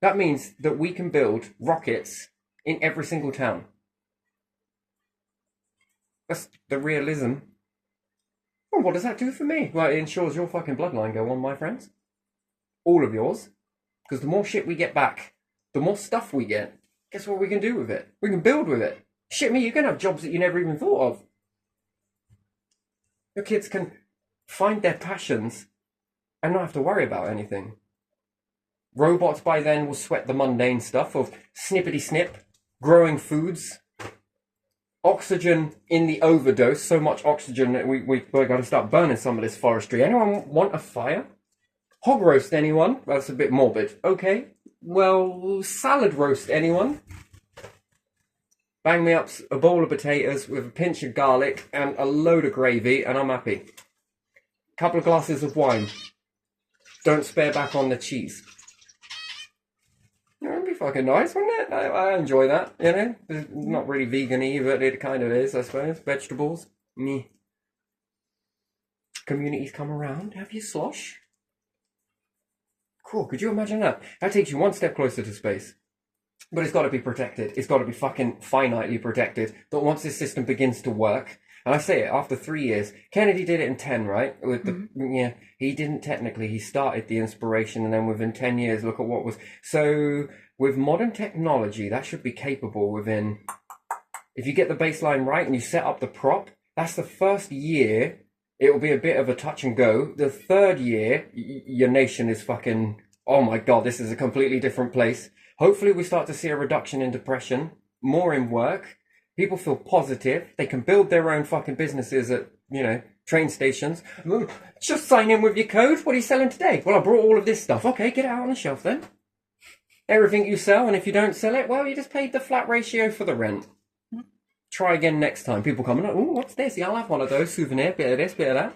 That means that we can build rockets in every single town. That's the realism. Well, what does that do for me? Well, it ensures your fucking bloodline go on, my friends. All of yours. Because the more shit we get back, the more stuff we get. Guess what we can do with it? We can build with it. Shit me, you can have jobs that you never even thought of. Your kids can find their passions and not have to worry about anything. Robots by then will sweat the mundane stuff of snippety snip, growing foods, oxygen in the overdose, so much oxygen that we've got to start burning some of this forestry. Anyone want a fire? Hog roast anyone? That's a bit morbid. Okay. Well, salad roast anyone? Bang me up a bowl of potatoes with a pinch of garlic and a load of gravy and I'm happy. Couple of glasses of wine. Don't spare back on the cheese. That'd be fucking nice, wouldn't it? I enjoy that, you know? It's not really vegan-y, but it kind of is, I suppose. Vegetables. Meh. Communities come around. Have your slosh. Cool, could you imagine that? That takes you one step closer to space. But it's got to be protected. It's got to be fucking finitely protected. But once this system begins to work, and I say it, after 3 years, Kennedy did it in 10, right? With the, yeah, he didn't technically. He started the inspiration, and then within 10 years, look at what was. So with modern technology, that should be capable within. If you get the baseline right and you set up the prop, that's the first year. It will be a bit of a touch and go. The third year, your nation is fucking. Oh my god, this is a completely different place. Hopefully, we start to see a reduction in depression, more in work. People feel positive. They can build their own fucking businesses at, you know, train stations. Just sign in with your code. What are you selling today? Well, I brought all of this stuff. Okay, get it out on the shelf then. Everything you sell, and if you don't sell it, well, you just paid the flat ratio for the rent. Try again next time. People come and, oh, what's this? Yeah, I'll have one of those. Souvenir, bit of this, bit of that.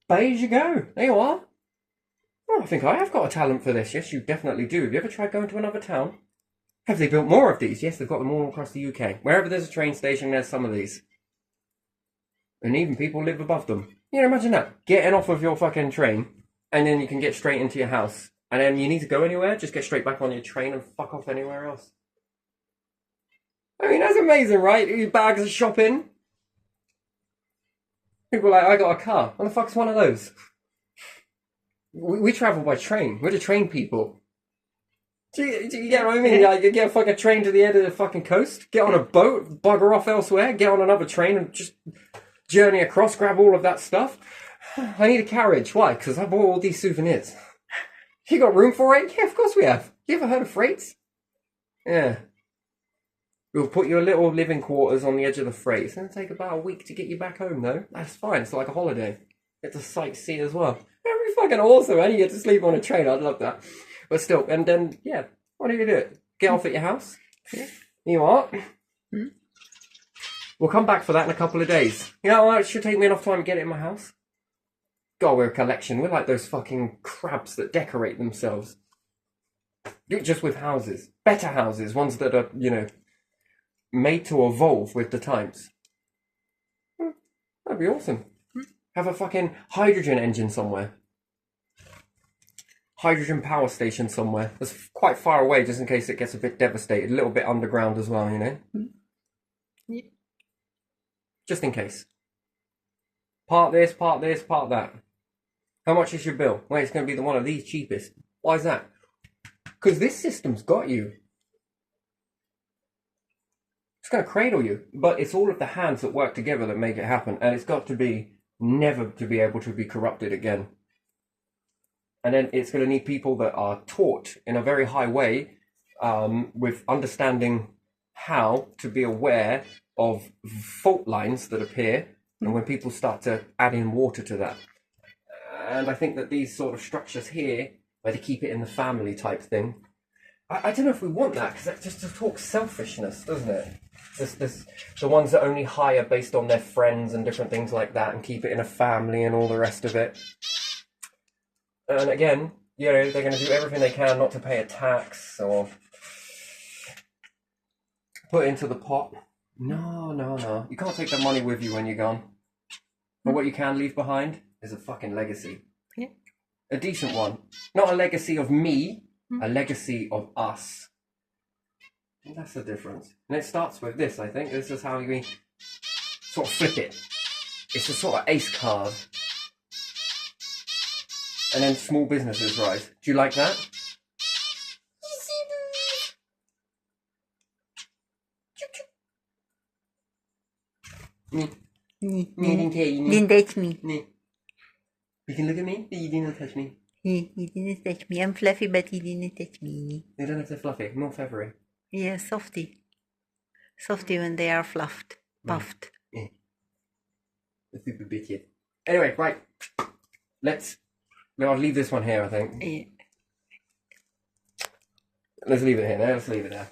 Pay as you go. There you are. Oh, I think I have got a talent for this. Yes, you definitely do. Have you ever tried going to another town? Have they built more of these? Yes, they've got them all across the UK. Wherever there's a train station, there's some of these. And even people live above them. You know, imagine that. Getting off of your fucking train, and then you can get straight into your house. And then you need to go anywhere, just get straight back on your train and fuck off anywhere else. I mean, that's amazing, right? Your bags of shopping. People are like, I got a car. What the fuck's one of those? We travel by train. We're the train people. Do you get what I mean? Like, you get a fucking train to the end of the fucking coast, get on a boat, bugger off elsewhere, get on another train and just journey across, grab all of that stuff. I need a carriage. Why? Because I bought all these souvenirs. You got room for it? Yeah, of course we have. You ever heard of freights? Yeah. We'll put your little living quarters on the edge of the freight. It's going to take about a week to get you back home, though. That's fine. It's like a holiday. Get to sightsee as well. That'd be fucking awesome, man. You get to sleep on a train. I'd love that. But still, and then, yeah, what do you do? Get off at your house? You what? We'll come back for that in a couple of days. You know what? It should take me enough time to get it in my house. God, we're a collection. We're like those fucking crabs that decorate themselves. Just with houses. Better houses. Ones that are, you know, made to evolve with the times. That'd be awesome. Have a fucking hydrogen engine somewhere. Hydrogen power station somewhere. That's quite far away, just in case it gets a bit devastated. A little bit underground as well, you know? Yeah. Just in case. Part this, part this, part that. How much is your bill? Well, it's going to be the one of these cheapest. Why is that? Because this system's got you. It's going to cradle you. But it's all of the hands that work together that make it happen. And it's got to be never to be able to be corrupted again. And then it's going to need people that are taught in a very high way with understanding how to be aware of fault lines that appear and when people start to add in water to that. And I think that these sort of structures here, where they keep it in the family type thing, I don't know if we want that, because that just talks selfishness, doesn't it? The ones that only hire based on their friends and different things like that and keep it in a family and all the rest of it. And again, you know, they're going to do everything they can not to pay a tax or put into the pot. No. You can't take that money with you when you're gone. But what you can leave behind is a fucking legacy. Yeah. A decent one. Not a legacy of me, a legacy of us. And that's the difference. And it starts with this, I think. This is how we sort of flip it. It's a sort of ace card. And then small businesses rise. Do you like that? Didn't touch me. You can look at me, but you didn't touch me. He didn't touch me. I'm fluffy, but he didn't touch me. They don't have to fluffy, more feathery. Yeah, softy. Softy when they are fluffed, puffed. Yeah. A super bitchy. Anyway, right. I'll leave this one here, I think. Yeah. Let's leave it here. Let's leave it there.